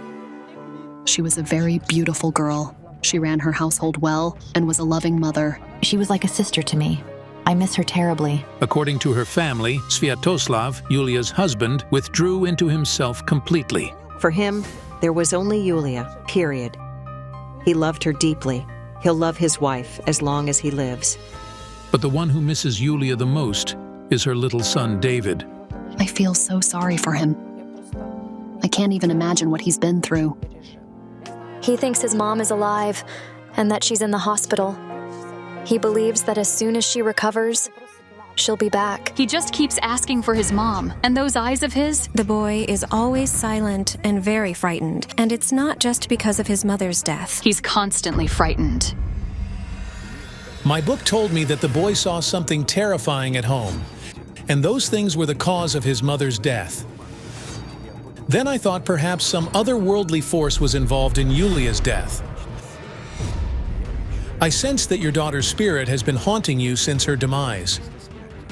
She was a very beautiful girl. She ran her household well and was a loving mother. She was like a sister to me. I miss her terribly. According to her family, Sviatoslav, Yulia's husband, withdrew into himself completely. For him, there was only Yulia, period. He loved her deeply. He'll love his wife as long as he lives. But the one who misses Yulia the most is her little son, David. I feel so sorry for him. I can't even imagine what he's been through. He thinks his mom is alive and that she's in the hospital. He believes that as soon as she recovers, she'll be back. He just keeps asking for his mom, and those eyes of his... The boy is always silent and very frightened, and it's not just because of his mother's death. He's constantly frightened. My book told me that the boy saw something terrifying at home, and those things were the cause of his mother's death. Then I thought perhaps some otherworldly force was involved in Yulia's death. I sense that your daughter's spirit has been haunting you since her demise.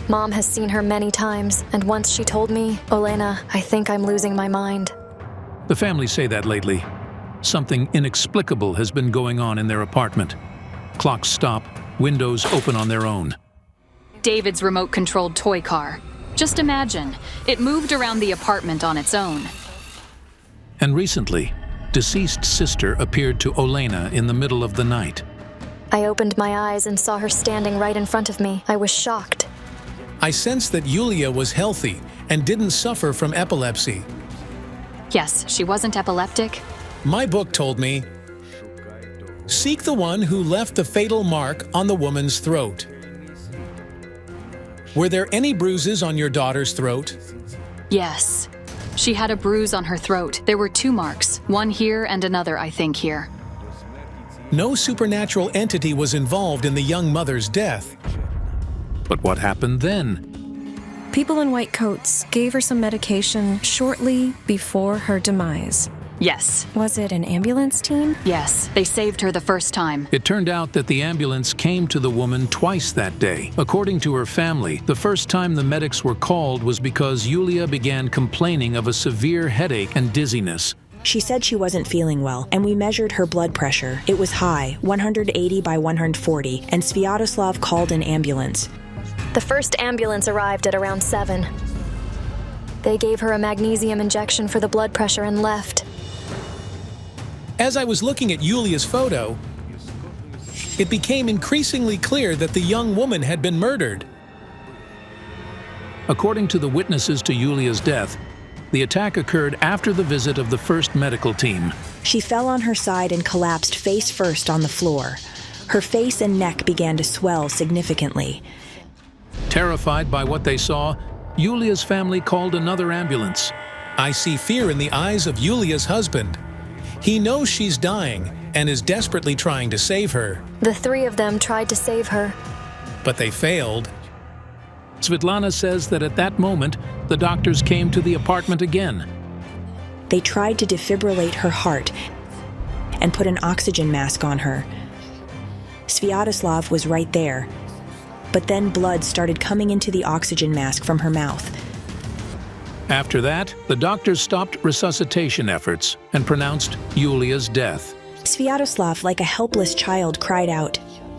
Mom has seen her many times, and once she told me, "Olena, I think I'm losing my mind." The family say that lately. Something inexplicable has been going on in their apartment. Clocks stop, windows open on their own. David's remote-controlled toy car. Just imagine, it moved around the apartment on its own. And recently, deceased sister appeared to Olena in the middle of the night. I opened my eyes and saw her standing right in front of me. I was shocked. I sense that Yulia was healthy and didn't suffer from epilepsy. Yes, she wasn't epileptic. My book told me, seek the one who left the fatal mark on the woman's throat. Were there any bruises on your daughter's throat? Yes. She had a bruise on her throat. There were 2 marks, one here and another, I think, here. No supernatural entity was involved in the young mother's death. But what happened then? People in white coats gave her some medication shortly before her demise. Yes. Was it an ambulance team? Yes, they saved her the first time. It turned out that the ambulance came to the woman twice that day. According to her family, the first time the medics were called was because Yulia began complaining of a severe headache and dizziness. She said she wasn't feeling well, and we measured her blood pressure. It was high, 180 by 140, and Sviatoslav called an ambulance. The first ambulance arrived at around 7. They gave her a magnesium injection for the blood pressure and left. As I was looking at Yulia's photo, it became increasingly clear that the young woman had been murdered. According to the witnesses to Yulia's death, the attack occurred after the visit of the first medical team. She fell on her side and collapsed face first on the floor. Her face and neck began to swell significantly. Terrified by what they saw, Yulia's family called another ambulance. I see fear in the eyes of Yulia's husband. He knows she's dying and is desperately trying to save her. The 3 of them tried to save her. But they failed. Svetlana says that at that moment, the doctors came to the apartment again. They tried to defibrillate her heart and put an oxygen mask on her. Sviatoslav was right there, but then blood started coming into the oxygen mask from her mouth. After that, the doctors stopped resuscitation efforts and pronounced Yulia's death. Sviatoslav, like a helpless child, cried out,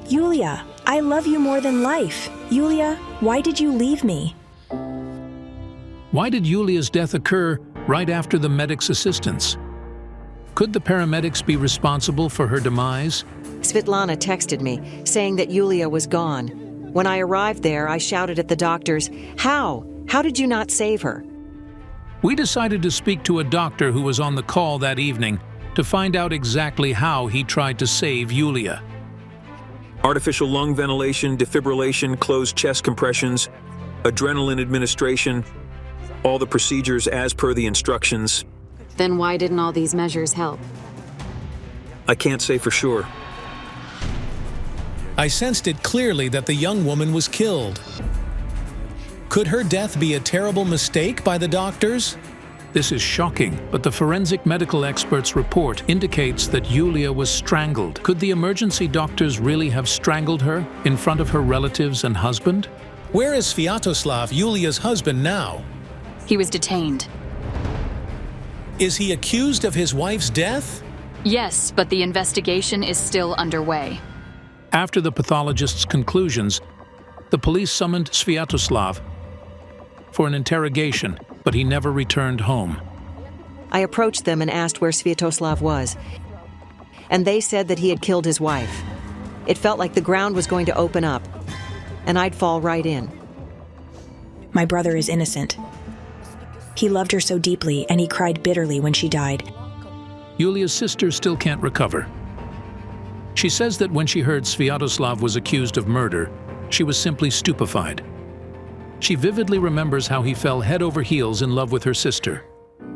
"Yulia, I love you more than life. Yulia, why did you leave me?" Why did Yulia's death occur right after the medics' assistance? Could the paramedics be responsible for her demise? Svetlana texted me, saying that Yulia was gone. When I arrived there, I shouted at the doctors, "How? How did you not save her?" We decided to speak to a doctor who was on the call that evening to find out exactly how he tried to save Yulia. Artificial lung ventilation, defibrillation, closed chest compressions, adrenaline administration, all the procedures as per the instructions. Then why didn't all these measures help? I can't say for sure. I sensed it clearly that the young woman was killed. Could her death be a terrible mistake by the doctors? This is shocking, but the forensic medical expert's report indicates that Yulia was strangled. Could the emergency doctors really have strangled her in front of her relatives and husband? Where is Sviatoslav, Yulia's husband, now? He was detained. Is he accused of his wife's death? Yes, but the investigation is still underway. After the pathologist's conclusions, the police summoned Sviatoslav for an interrogation, but he never returned home. I approached them and asked where Sviatoslav was, and they said that he had killed his wife. It felt like the ground was going to open up, and I'd fall right in. My brother is innocent. He loved her so deeply, and he cried bitterly when she died. Yulia's sister still can't recover. She says that when she heard Sviatoslav was accused of murder, she was simply stupefied. She vividly remembers how he fell head over heels in love with her sister.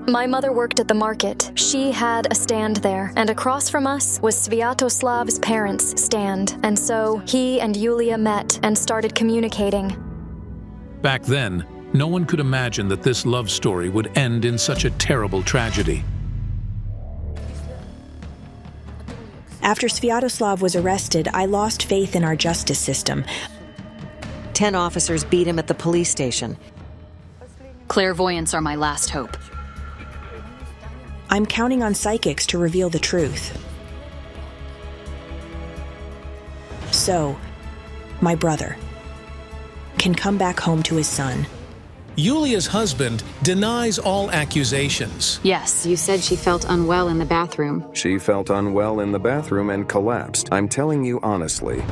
My mother worked at the market. She had a stand there, and across from us was Sviatoslav's parents' stand. And so he and Yulia met and started communicating. Back then, no one could imagine that this love story would end in such a terrible tragedy. After Sviatoslav was arrested, I lost faith in our justice system. 10 officers beat him at the police station. Clairvoyants are my last hope. I'm counting on psychics to reveal the truth. So, my brother can come back home to his son. Yulia's husband denies all accusations. Yes. You said she felt unwell in the bathroom. She felt unwell in the bathroom and collapsed. I'm telling you honestly.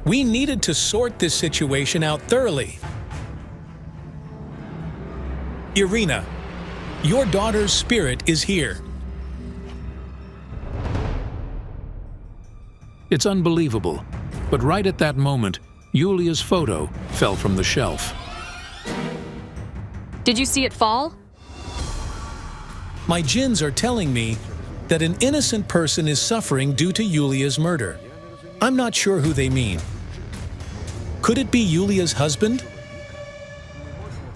We needed to sort this situation out thoroughly. Irina, your daughter's spirit is here. It's unbelievable, but right at that moment, Yulia's photo fell from the shelf. Did you see it fall? My jinns are telling me that an innocent person is suffering due to Yulia's murder. I'm not sure who they mean. Could it be Yulia's husband?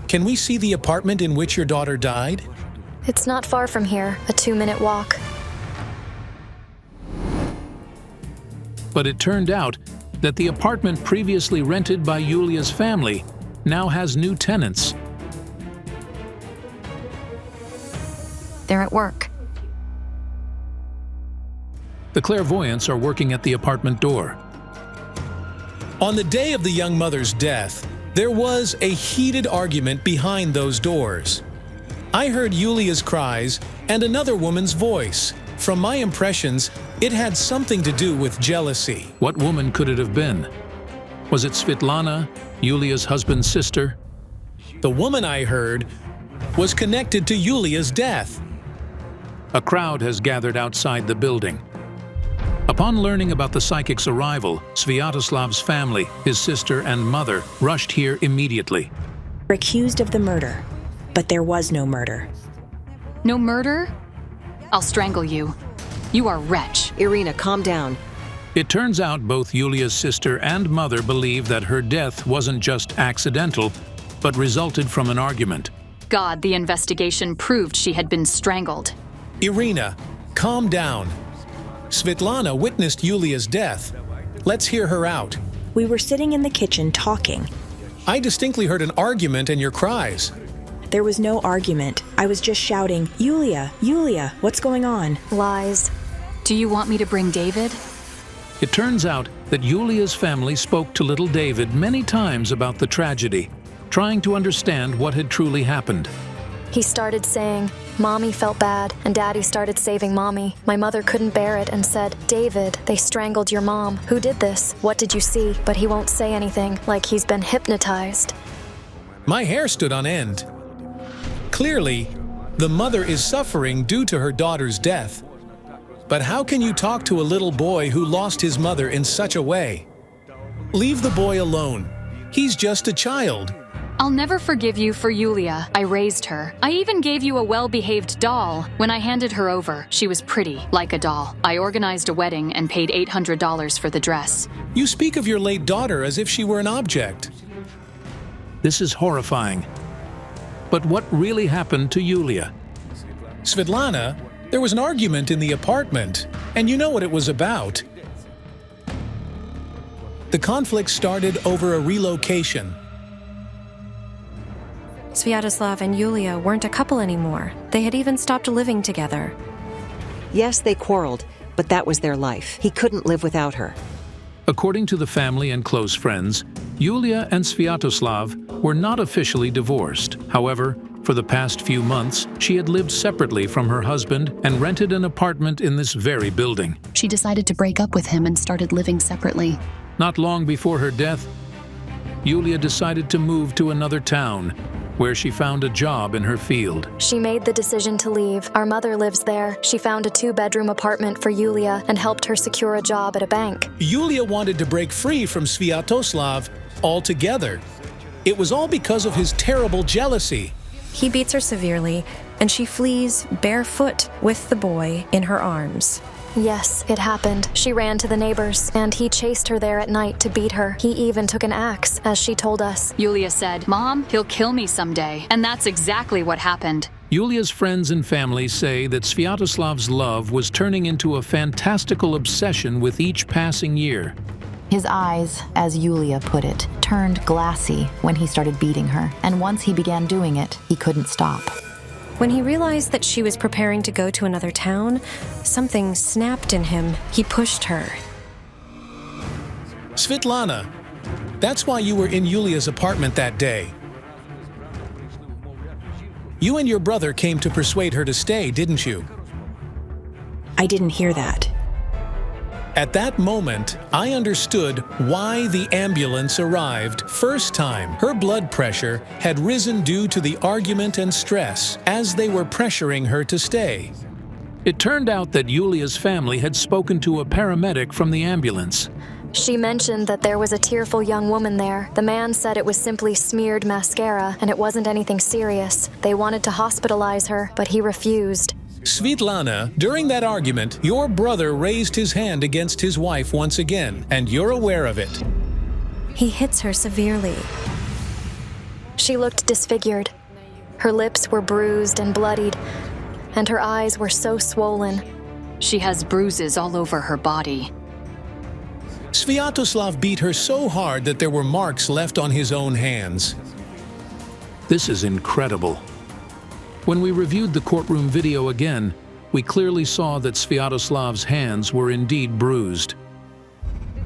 Can we see the apartment in which your daughter died? It's not far from here, a 2-minute walk. But it turned out that the apartment previously rented by Yulia's family now has new tenants. They're at work. The clairvoyants are working at the apartment door. On the day of the young mother's death, there was a heated argument behind those doors. I heard Yulia's cries and another woman's voice. From my impressions, it had something to do with jealousy. What woman could it have been? Was it Svetlana, Yulia's husband's sister? The woman I heard was connected to Yulia's death. A crowd has gathered outside the building. Upon learning about the psychic's arrival, Sviatoslav's family, his sister and mother, rushed here immediately. We're accused of the murder, but there was no murder. No murder? I'll strangle you. You are a wretch. Irina, calm down. It turns out both Yulia's sister and mother believe that her death wasn't just accidental, but resulted from an argument. God, the investigation proved she had been strangled. Irina, calm down. Svetlana witnessed Yulia's death. Let's hear her out. We were sitting in the kitchen talking. I distinctly heard an argument and your cries. There was no argument. I was just shouting, Yulia, Yulia, what's going on? Lies. Do you want me to bring David? It turns out that Yulia's family spoke to little David many times about the tragedy, trying to understand what had truly happened. He started saying, Mommy felt bad, and Daddy started saving Mommy. My mother couldn't bear it and said, David, they strangled your mom. Who did this? What did you see? But he won't say anything, like he's been hypnotized. My hair stood on end. Clearly, the mother is suffering due to her daughter's death. But how can you talk to a little boy who lost his mother in such a way? Leave the boy alone. He's just a child. I'll never forgive you for Yulia. I raised her. I even gave you a well-behaved doll. When I handed her over, she was pretty, like a doll. I organized a wedding and paid $800 for the dress. You speak of your late daughter as if she were an object. This is horrifying. But what really happened to Yulia? Svetlana, there was an argument in the apartment, and you know what it was about. The conflict started over a relocation. Sviatoslav and Yulia weren't a couple anymore. They had even stopped living together. Yes, they quarreled, but that was their life. He couldn't live without her. According to the family and close friends, Yulia and Sviatoslav were not officially divorced. However, for the past few months, she had lived separately from her husband and rented an apartment in this very building. She decided to break up with him and started living separately. Not long before her death, Yulia decided to move to another town, where she found a job in her field. She made the decision to leave. Our mother lives there. She found a 2-bedroom apartment for Yulia and helped her secure a job at a bank. Yulia wanted to break free from Sviatoslav altogether. It was all because of his terrible jealousy. He beats her severely, and she flees barefoot with the boy in her arms. Yes, it happened. She ran to the neighbors, and he chased her there at night to beat her. He even took an axe, as she told us. Yulia said, "Mom, he'll kill me someday." And that's exactly what happened. Yulia's friends and family say that Sviatoslav's love was turning into a fantastical obsession with each passing year. His eyes, as Yulia put it, turned glassy when he started beating her, and once he began doing it, he couldn't stop. When he realized that she was preparing to go to another town, something snapped in him. He pushed her. Svetlana, that's why you were in Yulia's apartment that day. You and your brother came to persuade her to stay, didn't you? I didn't hear that. At that moment, I understood why the ambulance arrived first time. Her blood pressure had risen due to the argument and stress as they were pressuring her to stay. It turned out that Yulia's family had spoken to a paramedic from the ambulance. She mentioned that there was a tearful young woman there. The man said it was simply smeared mascara and it wasn't anything serious. They wanted to hospitalize her, but he refused. Svetlana, during that argument, your brother raised his hand against his wife once again, and you're aware of it. He hits her severely. She looked disfigured. Her lips were bruised and bloodied, and her eyes were so swollen. She has bruises all over her body. Sviatoslav beat her so hard that there were marks left on his own hands. This is incredible. When we reviewed the courtroom video again, we clearly saw that Sviatoslav's hands were indeed bruised.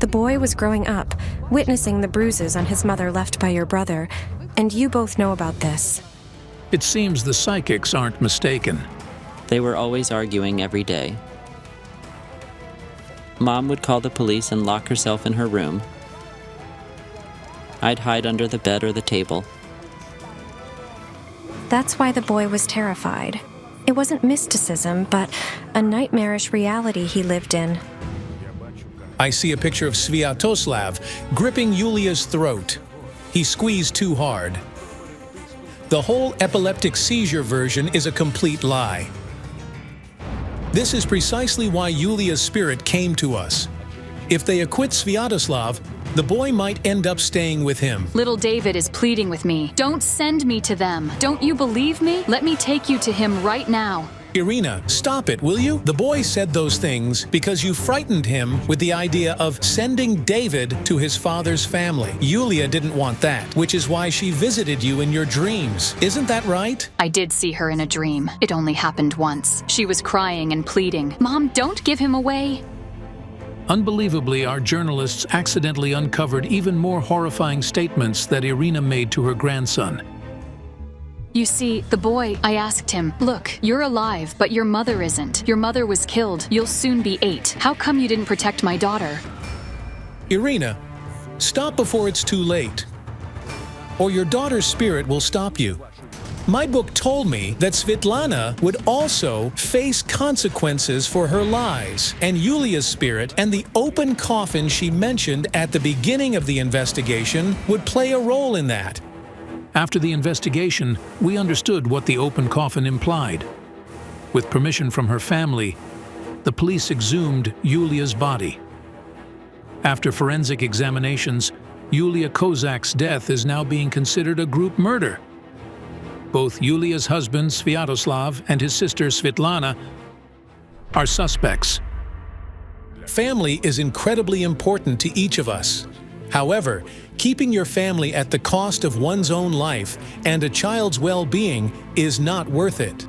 The boy was growing up, witnessing the bruises on his mother left by your brother, and you both know about this. It seems the psychics aren't mistaken. They were always arguing every day. Mom would call the police and lock herself in her room. I'd hide under the bed or the table. That's why the boy was terrified. It wasn't mysticism, but a nightmarish reality he lived in. I see a picture of Sviatoslav gripping Yulia's throat. He squeezed too hard. The whole epileptic seizure version is a complete lie. This is precisely why Yulia's spirit came to us. If they acquit Sviatoslav, the boy might end up staying with him. Little David is pleading with me. Don't send me to them. Don't you believe me? Let me take you to him right now. Irina, stop it, will you? The boy said those things because you frightened him with the idea of sending David to his father's family. Yulia didn't want that, which is why she visited you in your dreams. Isn't that right? I did see her in a dream. It only happened once. She was crying and pleading. Mom, don't give him away. Unbelievably, our journalists accidentally uncovered even more horrifying statements that Irina made to her grandson. You see, the boy, I asked him, "Look, you're alive, but your mother isn't. Your mother was killed. You'll soon be 8. How come you didn't protect my daughter?" Irina, stop before it's too late, or your daughter's spirit will stop you. My book told me that Svetlana would also face consequences for her lies, and Yulia's spirit and the open coffin she mentioned at the beginning of the investigation would play a role in that. After the investigation, we understood what the open coffin implied. With permission from her family, the police exhumed Yulia's body. After forensic examinations, Yulia Kozak's death is now being considered a group murder. Both Yulia's husband, Sviatoslav, and his sister, Svetlana, are suspects. Family is incredibly important to each of us. However, keeping your family at the cost of one's own life and a child's well-being is not worth it.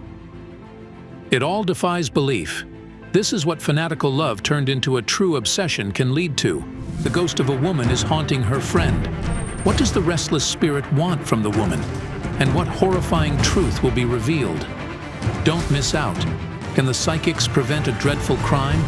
It all defies belief. This is what fanatical love turned into a true obsession can lead to. The ghost of a woman is haunting her friend. What does the restless spirit want from the woman? And what horrifying truth will be revealed? Don't miss out. Can the psychics prevent a dreadful crime?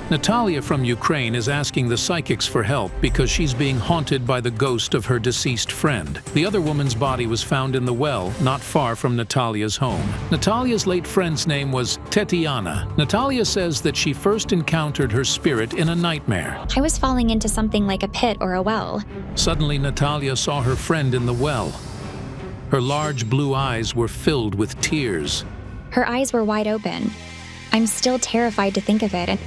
Natalia from Ukraine is asking the psychics for help because she's being haunted by the ghost of her deceased friend. The other woman's body was found in the well, not far from Natalia's home. Natalia's late friend's name was Tetiana. Natalia says that she first encountered her spirit in a nightmare. I was falling into something like a pit or a well. Suddenly, Natalia saw her friend in the well. Her large blue eyes were filled with tears. Her eyes were wide open. I'm still terrified to think of it.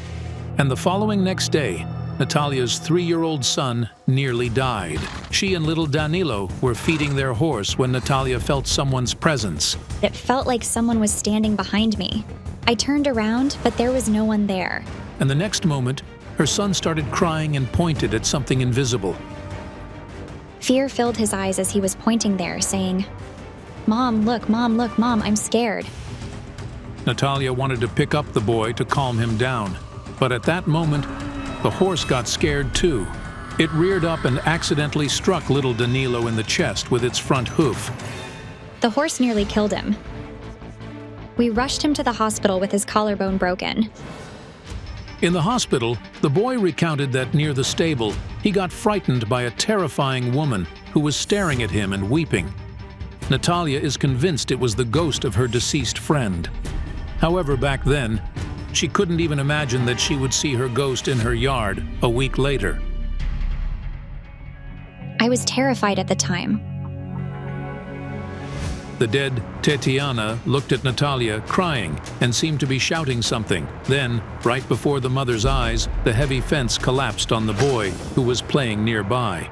And the following next day, Natalia's 3-year-old son nearly died. She and little Danilo were feeding their horse when Natalia felt someone's presence. It felt like someone was standing behind me. I turned around, but there was no one there. And the next moment, her son started crying and pointed at something invisible. Fear filled his eyes as he was pointing there, saying, Mom, look, Mom, I'm scared. Natalia wanted to pick up the boy to calm him down. But at that moment, the horse got scared too. It reared up and accidentally struck little Danilo in the chest with its front hoof. The horse nearly killed him. We rushed him to the hospital with his collarbone broken. In the hospital, the boy recounted that near the stable, he got frightened by a terrifying woman who was staring at him and weeping. Natalia is convinced it was the ghost of her deceased friend. However, back then, she couldn't even imagine that she would see her ghost in her yard a week later. I was terrified at the time. The dead Tetiana looked at Natalia, crying, and seemed to be shouting something. Then, right before the mother's eyes, the heavy fence collapsed on the boy, who was playing nearby.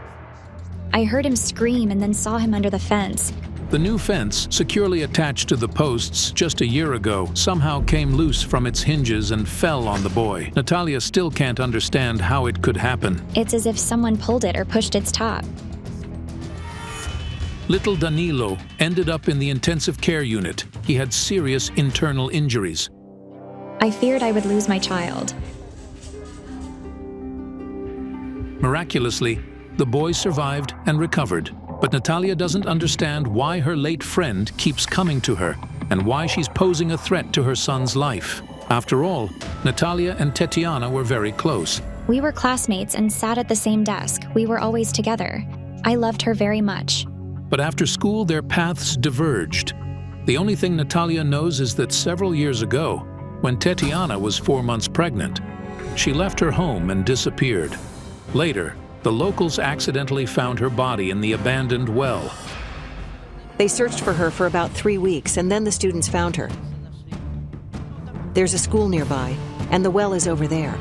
I heard him scream and then saw him under the fence. The new fence, securely attached to the posts just a year ago, somehow came loose from its hinges and fell on the boy. Natalia still can't understand how it could happen. It's as if someone pulled it or pushed its top. Little Danilo ended up in the intensive care unit. He had serious internal injuries. I feared I would lose my child. Miraculously, the boy survived and recovered. But Natalia doesn't understand why her late friend keeps coming to her and why she's posing a threat to her son's life. After all, Natalia and Tetiana were very close. We were classmates and sat at the same desk. We were always together. I loved her very much. But after school, their paths diverged. The only thing Natalia knows is that several years ago, when Tetiana was 4 months pregnant, she left her home and disappeared. Later, the locals accidentally found her body in the abandoned well. They searched for her for about 3 weeks, and then the students found her. There's a school nearby, and the well is over there.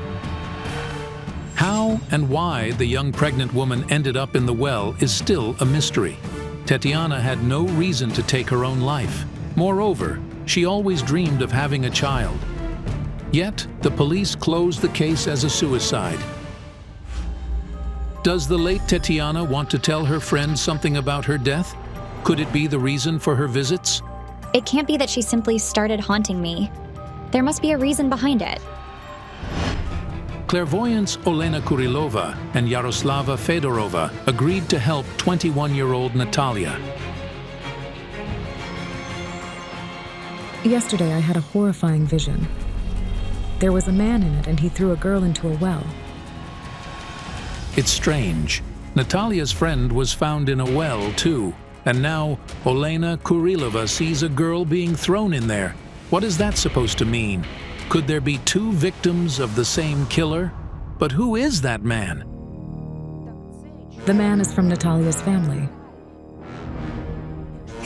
How and why the young pregnant woman ended up in the well is still a mystery. Tetiana had no reason to take her own life. Moreover, she always dreamed of having a child. Yet, the police closed the case as a suicide. Does the late Tetiana want to tell her friend something about her death? Could it be the reason for her visits? It can't be that she simply started haunting me. There must be a reason behind it. Clairvoyants Olena Kurilova and Yaroslava Fedorova agreed to help 21-year-old Natalia. Yesterday I had a horrifying vision. There was a man in it and he threw a girl into a well. It's strange. Natalia's friend was found in a well, too. And now, Olena Kurilova sees a girl being thrown in there. What is that supposed to mean? Could there be two victims of the same killer? But who is that man? The man is from Natalia's family.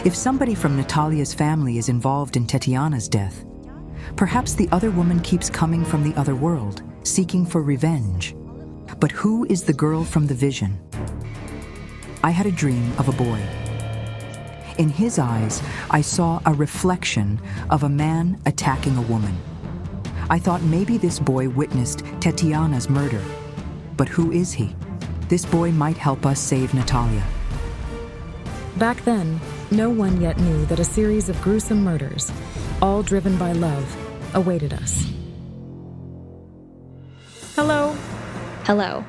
If somebody from Natalia's family is involved in Tetiana's death, perhaps the other woman keeps coming from the other world, seeking for revenge. But who is the girl from the vision? I had a dream of a boy. In his eyes, I saw a reflection of a man attacking a woman. I thought maybe this boy witnessed Tetiana's murder. But who is he? This boy might help us save Natalia. Back then, no one yet knew that a series of gruesome murders, all driven by love, awaited us. Hello. Hello.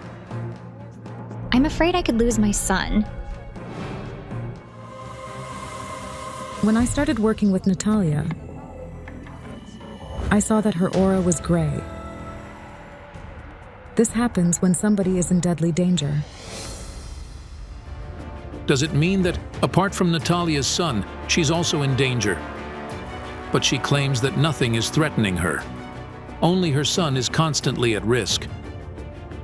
I'm afraid I could lose my son. When I started working with Natalia, I saw that her aura was gray. This happens when somebody is in deadly danger. Does it mean that, apart from Natalia's son, she's also in danger? But she claims that nothing is threatening her. Only her son is constantly at risk,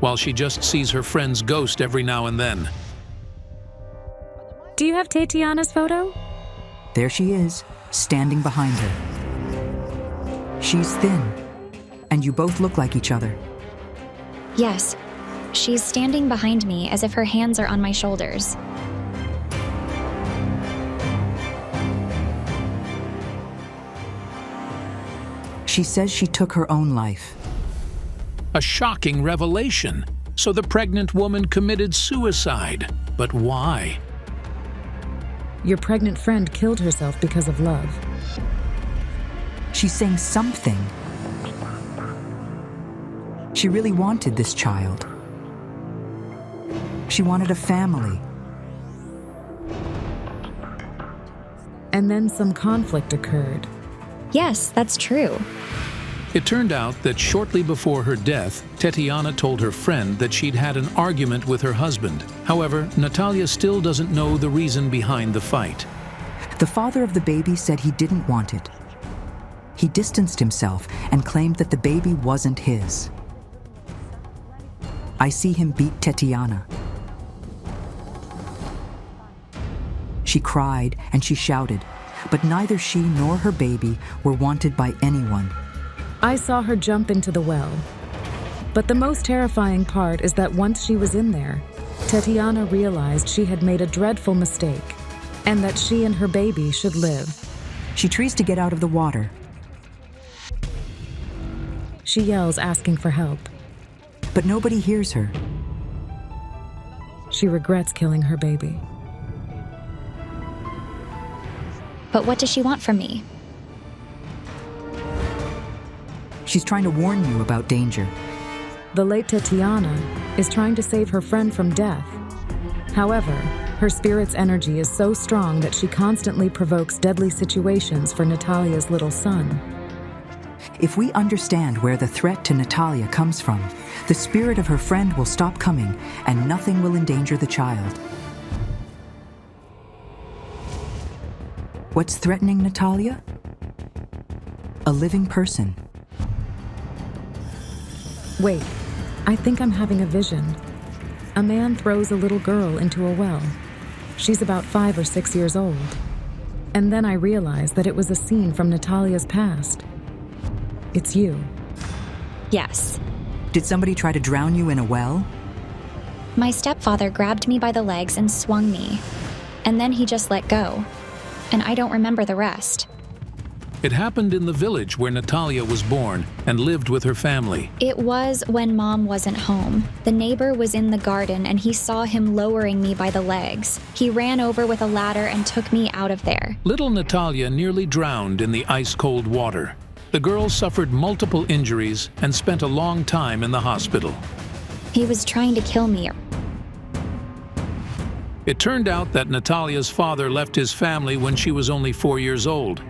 while she just sees her friend's ghost every now and then. Do you have Tetiana's photo? There she is, standing behind her. She's thin, and you both look like each other. Yes, she's standing behind me as if her hands are on my shoulders. She says she took her own life. A shocking revelation. So the pregnant woman committed suicide. But why? Your pregnant friend killed herself because of love. She's saying something. She really wanted this child. She wanted a family. And then some conflict occurred. Yes, that's true. It turned out that shortly before her death, Tetiana told her friend that she'd had an argument with her husband. However, Natalia still doesn't know the reason behind the fight. The father of the baby said he didn't want it. He distanced himself and claimed that the baby wasn't his. I see him beat Tetiana. She cried and she shouted, but neither she nor her baby were wanted by anyone. I saw her jump into the well. But the most terrifying part is that once she was in there, Tetiana realized she had made a dreadful mistake, and that she and her baby should live. She tries to get out of the water. She yells, asking for help. But nobody hears her. She regrets killing her baby. But what does she want from me? She's trying to warn you about danger. The late Tetiana is trying to save her friend from death. However, her spirit's energy is so strong that she constantly provokes deadly situations for Natalia's little son. If we understand where the threat to Natalia comes from, the spirit of her friend will stop coming and nothing will endanger the child. What's threatening Natalia? A living person. Wait, I think I'm having a vision. A man throws a little girl into a well. She's about 5 or 6 years old. And then I realized that it was a scene from Natalia's past. It's you. Yes. Did somebody try to drown you in a well? My stepfather grabbed me by the legs and swung me. And then he just let go. And I don't remember the rest. It happened in the village where Natalia was born and lived with her family. It was when Mom wasn't home. The neighbor was in the garden and he saw him lowering me by the legs. He ran over with a ladder and took me out of there. Little Natalia nearly drowned in the ice-cold water. The girl suffered multiple injuries and spent a long time in the hospital. He was trying to kill me. It turned out that Natalia's father left his family when she was only 4 years old.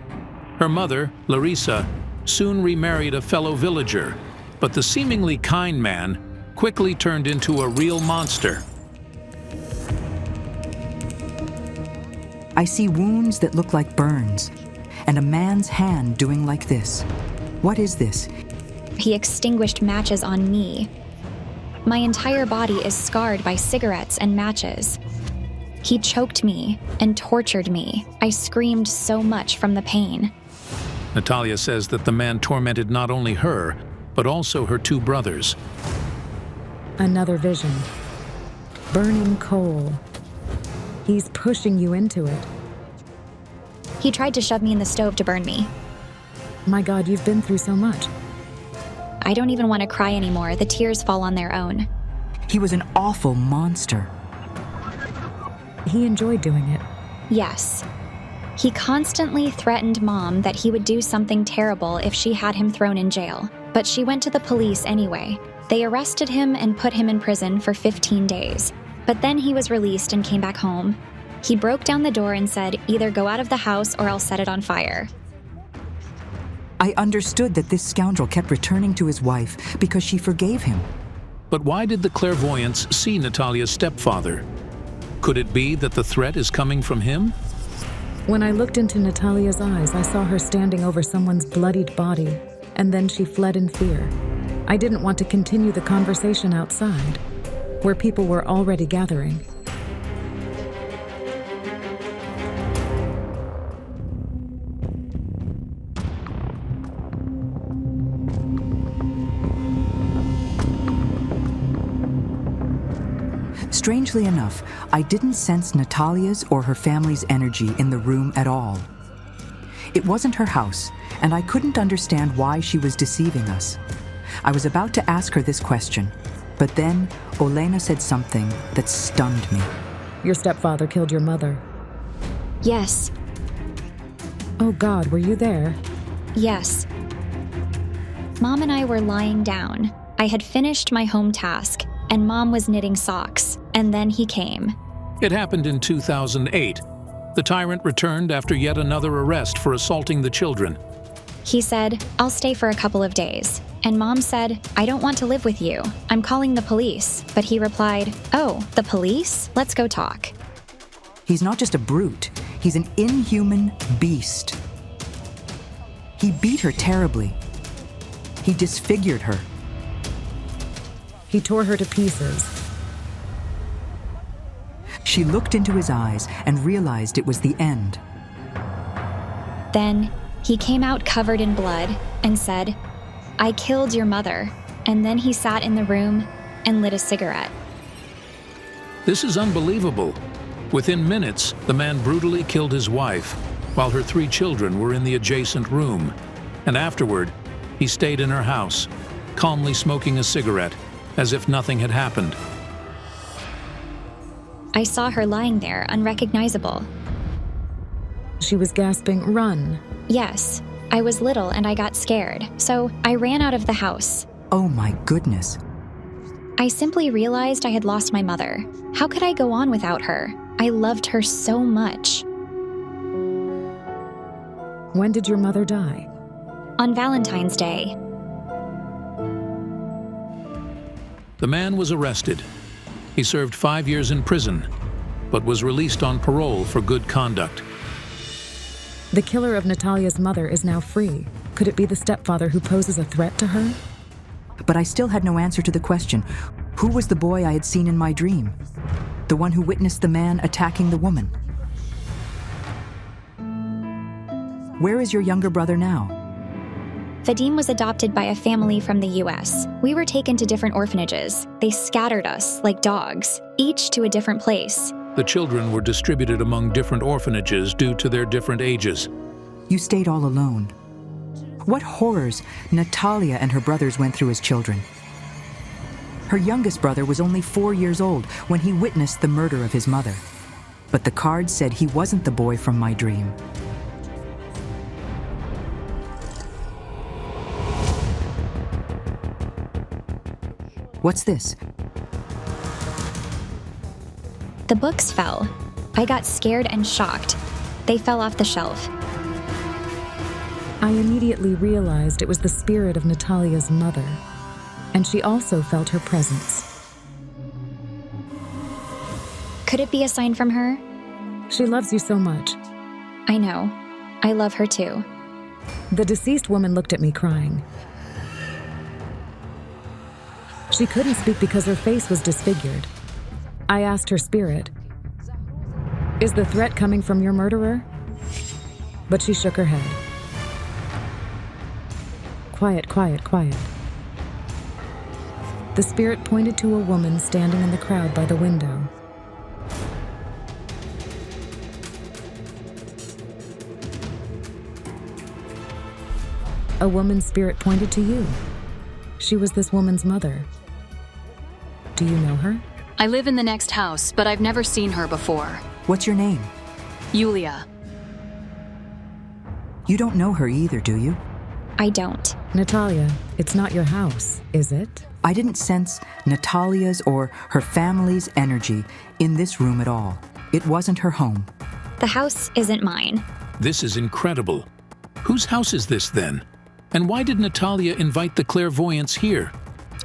Her mother, Larissa, soon remarried a fellow villager, but the seemingly kind man quickly turned into a real monster. I see wounds that look like burns, and a man's hand doing like this. What is this? He extinguished matches on me. My entire body is scarred by cigarettes and matches. He choked me and tortured me. I screamed so much from the pain. Natalia says that the man tormented not only her, but also her 2 brothers. Another vision. Burning coal. He's pushing you into it. He tried to shove me in the stove to burn me. My God, you've been through so much. I don't even want to cry anymore. The tears fall on their own. He was an awful monster. He enjoyed doing it. Yes. He constantly threatened Mom that he would do something terrible if she had him thrown in jail. But she went to the police anyway. They arrested him and put him in prison for 15 days. But then he was released and came back home. He broke down the door and said, "Either go out of the house or I'll set it on fire." I understood that this scoundrel kept returning to his wife because she forgave him. But why did the clairvoyants see Natalia's stepfather? Could it be that the threat is coming from him? When I looked into Natalia's eyes, I saw her standing over someone's bloodied body, and then she fled in fear. I didn't want to continue the conversation outside, where people were already gathering. Strangely enough, I didn't sense Natalia's or her family's energy in the room at all. It wasn't her house, and I couldn't understand why she was deceiving us. I was about to ask her this question, but then Olena said something that stunned me. Your stepfather killed your mother. Yes. Oh God, were you there? Yes. Mom and I were lying down. I had finished my home task, and Mom was knitting socks, and then he came. It happened in 2008. The tyrant returned after yet another arrest for assaulting the children. He said, "I'll stay for a couple of days." And Mom said, "I don't want to live with you. I'm calling the police." But he replied, "Oh, the police? Let's go talk." He's not just a brute, he's an inhuman beast. He beat her terribly. He disfigured her. He tore her to pieces. She looked into his eyes and realized it was the end. Then he came out covered in blood and said, "I killed your mother." And then he sat in the room and lit a cigarette. This is unbelievable. Within minutes, the man brutally killed his wife, while her 3 children were in the adjacent room. And afterward, he stayed in her house, calmly smoking a cigarette, as if nothing had happened. I saw her lying there, unrecognizable. She was gasping, "Run." Yes, I was little and I got scared, so I ran out of the house. Oh my goodness. I simply realized I had lost my mother. How could I go on without her? I loved her so much. When did your mother die? On Valentine's Day. The man was arrested. He served 5 years in prison, but was released on parole for good conduct. The killer of Natalia's mother is now free. Could it be the stepfather who poses a threat to her? But I still had no answer to the question. Who was the boy I had seen in my dream? The one who witnessed the man attacking the woman? Where is your younger brother now? Vadim was adopted by a family from the US. We were taken to different orphanages. They scattered us like dogs, each to a different place. The children were distributed among different orphanages due to their different ages. You stayed all alone. What horrors Natalia and her brothers went through as children. Her youngest brother was only 4 years old when he witnessed the murder of his mother. But the card said he wasn't the boy from my dream. What's this? The books fell. I got scared and shocked. They fell off the shelf. I immediately realized it was the spirit of Natalia's mother, and she also felt her presence. Could it be a sign from her? She loves you so much. I know. I love her too. The deceased woman looked at me crying. She couldn't speak because her face was disfigured. I asked her spirit, "Is the threat coming from your murderer?" But she shook her head. Quiet, quiet, quiet. The spirit pointed to a woman standing in the crowd by the window. A woman's spirit pointed to you. She was this woman's mother. Do you know her? I live in the next house, but I've never seen her before. What's your name? Yulia. You don't know her either, do you? I don't. Natalia, it's not your house, is it? I didn't sense Natalia's or her family's energy in this room at all. It wasn't her home. The house isn't mine. This is incredible. Whose house is this then? And why did Natalia invite the clairvoyants here?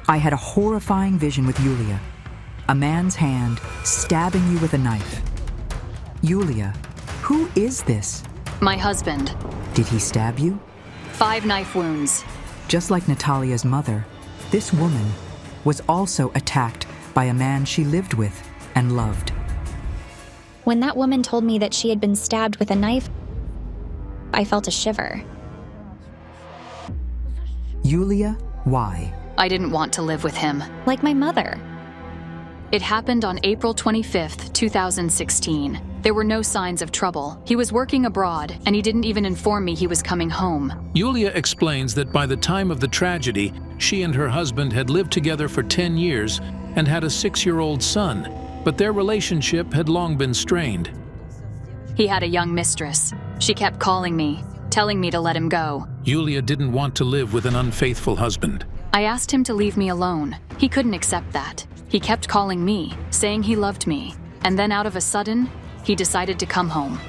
I had a horrifying vision with Yulia. A man's hand stabbing you with a knife. Yulia, who is this? My husband. Did he stab you? 5 knife wounds. Just like Natalia's mother, this woman was also attacked by a man she lived with and loved. When that woman told me that she had been stabbed with a knife, I felt a shiver. Yulia, why? I didn't want to live with him. Like my mother. It happened on April 25th, 2016. There were no signs of trouble. He was working abroad, and he didn't even inform me he was coming home. Yulia explains that by the time of the tragedy, she and her husband had lived together for 10 years and had a 6-year-old son, but their relationship had long been strained. He had a young mistress. She kept calling me, telling me to let him go. Yulia didn't want to live with an unfaithful husband. I asked him to leave me alone. He couldn't accept that. He kept calling me, saying he loved me, and then out of a sudden, he decided to come home.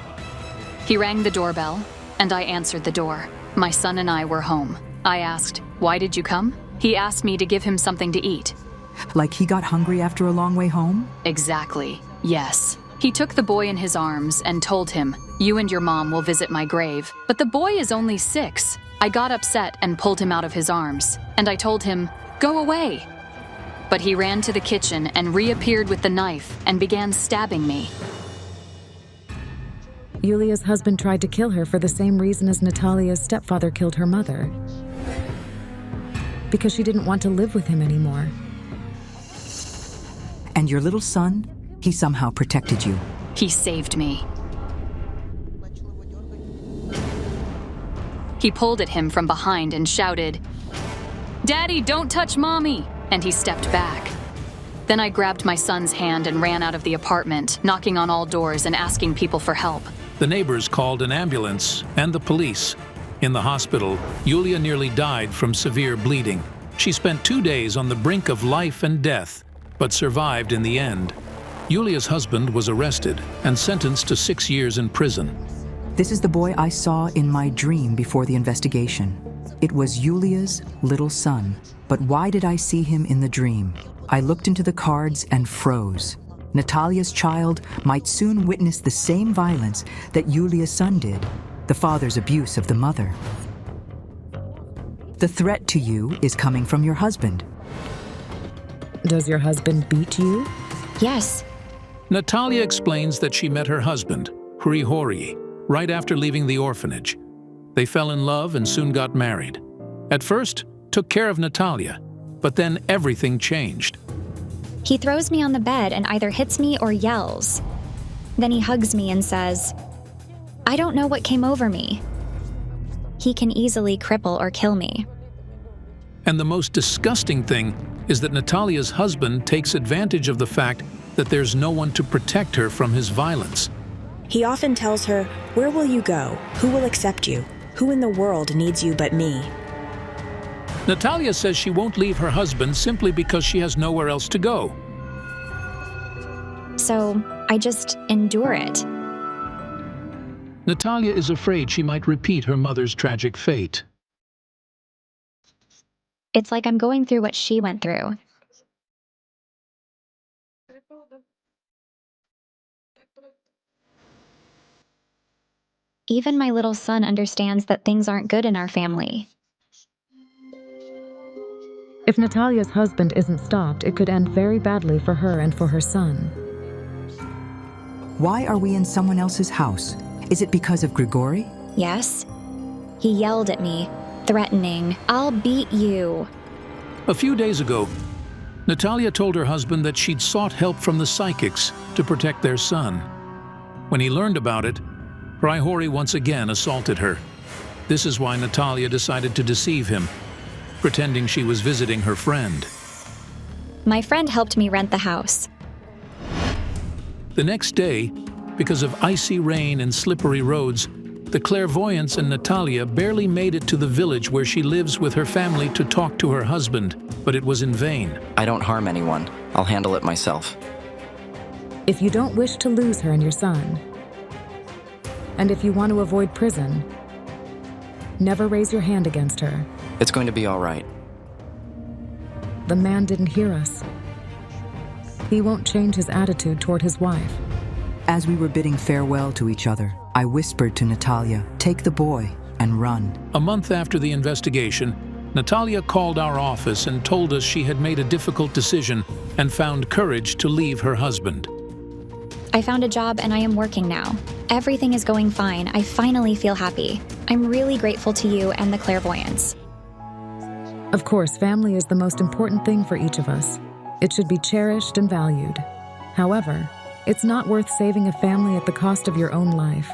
He rang the doorbell, and I answered the door. My son and I were home. I asked, "Why did you come?" He asked me to give him something to eat. Like he got hungry after a long way home? Exactly, yes. He took the boy in his arms and told him, "You and your mom will visit my grave." But the boy is only 6. I got upset and pulled him out of his arms, and I told him, "Go away." But he ran to the kitchen and reappeared with the knife and began stabbing me. Yulia's husband tried to kill her for the same reason as Natalia's stepfather killed her mother. Because she didn't want to live with him anymore. And your little son, he somehow protected you. He saved me. He pulled at him from behind and shouted, "Daddy, don't touch Mommy!" And he stepped back. Then I grabbed my son's hand and ran out of the apartment, knocking on all doors and asking people for help. The neighbors called an ambulance and the police. In the hospital, Yulia nearly died from severe bleeding. She spent 2 days on the brink of life and death, but survived in the end. Yulia's husband was arrested and sentenced to 6 years in prison. This is the boy I saw in my dream before the investigation. It was Yulia's little son. But why did I see him in the dream? I looked into the cards and froze. Natalia's child might soon witness the same violence that Yulia's son did, the father's abuse of the mother. The threat to you is coming from your husband. Does your husband beat you? Yes. Natalia explains that she met her husband, Hrihori, right after leaving the orphanage. They fell in love and soon got married. At first, took care of Natalia, but then everything changed. He throws me on the bed and either hits me or yells. Then he hugs me and says, "I don't know what came over me." He can easily cripple or kill me. And the most disgusting thing is that Natalia's husband takes advantage of the fact that there's no one to protect her from his violence. He often tells her, "Where will you go? Who will accept you? Who in the world needs you but me?" Natalia says she won't leave her husband simply because she has nowhere else to go. So I just endure it. Natalia is afraid she might repeat her mother's tragic fate. It's like I'm going through what she went through. Even my little son understands that things aren't good in our family. If Natalia's husband isn't stopped, it could end very badly for her and for her son. Why are we in someone else's house? Is it because of Grigori? Yes? He yelled at me, threatening, "I'll beat you." A few days ago, Natalia told her husband that she'd sought help from the psychics to protect their son. When he learned about it, Grigori once again assaulted her. This is why Natalia decided to deceive him, pretending she was visiting her friend. My friend helped me rent the house. The next day, because of icy rain and slippery roads, the clairvoyants and Natalia barely made it to the village where she lives with her family to talk to her husband, but it was in vain. I don't harm anyone. I'll handle it myself. If you don't wish to lose her and your son, and if you want to avoid prison, never raise your hand against her. It's going to be all right. The man didn't hear us. He won't change his attitude toward his wife. As we were bidding farewell to each other, I whispered to Natalia, "Take the boy and run." A month after the investigation, Natalia called our office and told us she had made a difficult decision and found courage to leave her husband. I found a job and I am working now. Everything is going fine. I finally feel happy. I'm really grateful to you and the clairvoyants. Of course, family is the most important thing for each of us. It should be cherished and valued. However, it's not worth saving a family at the cost of your own life.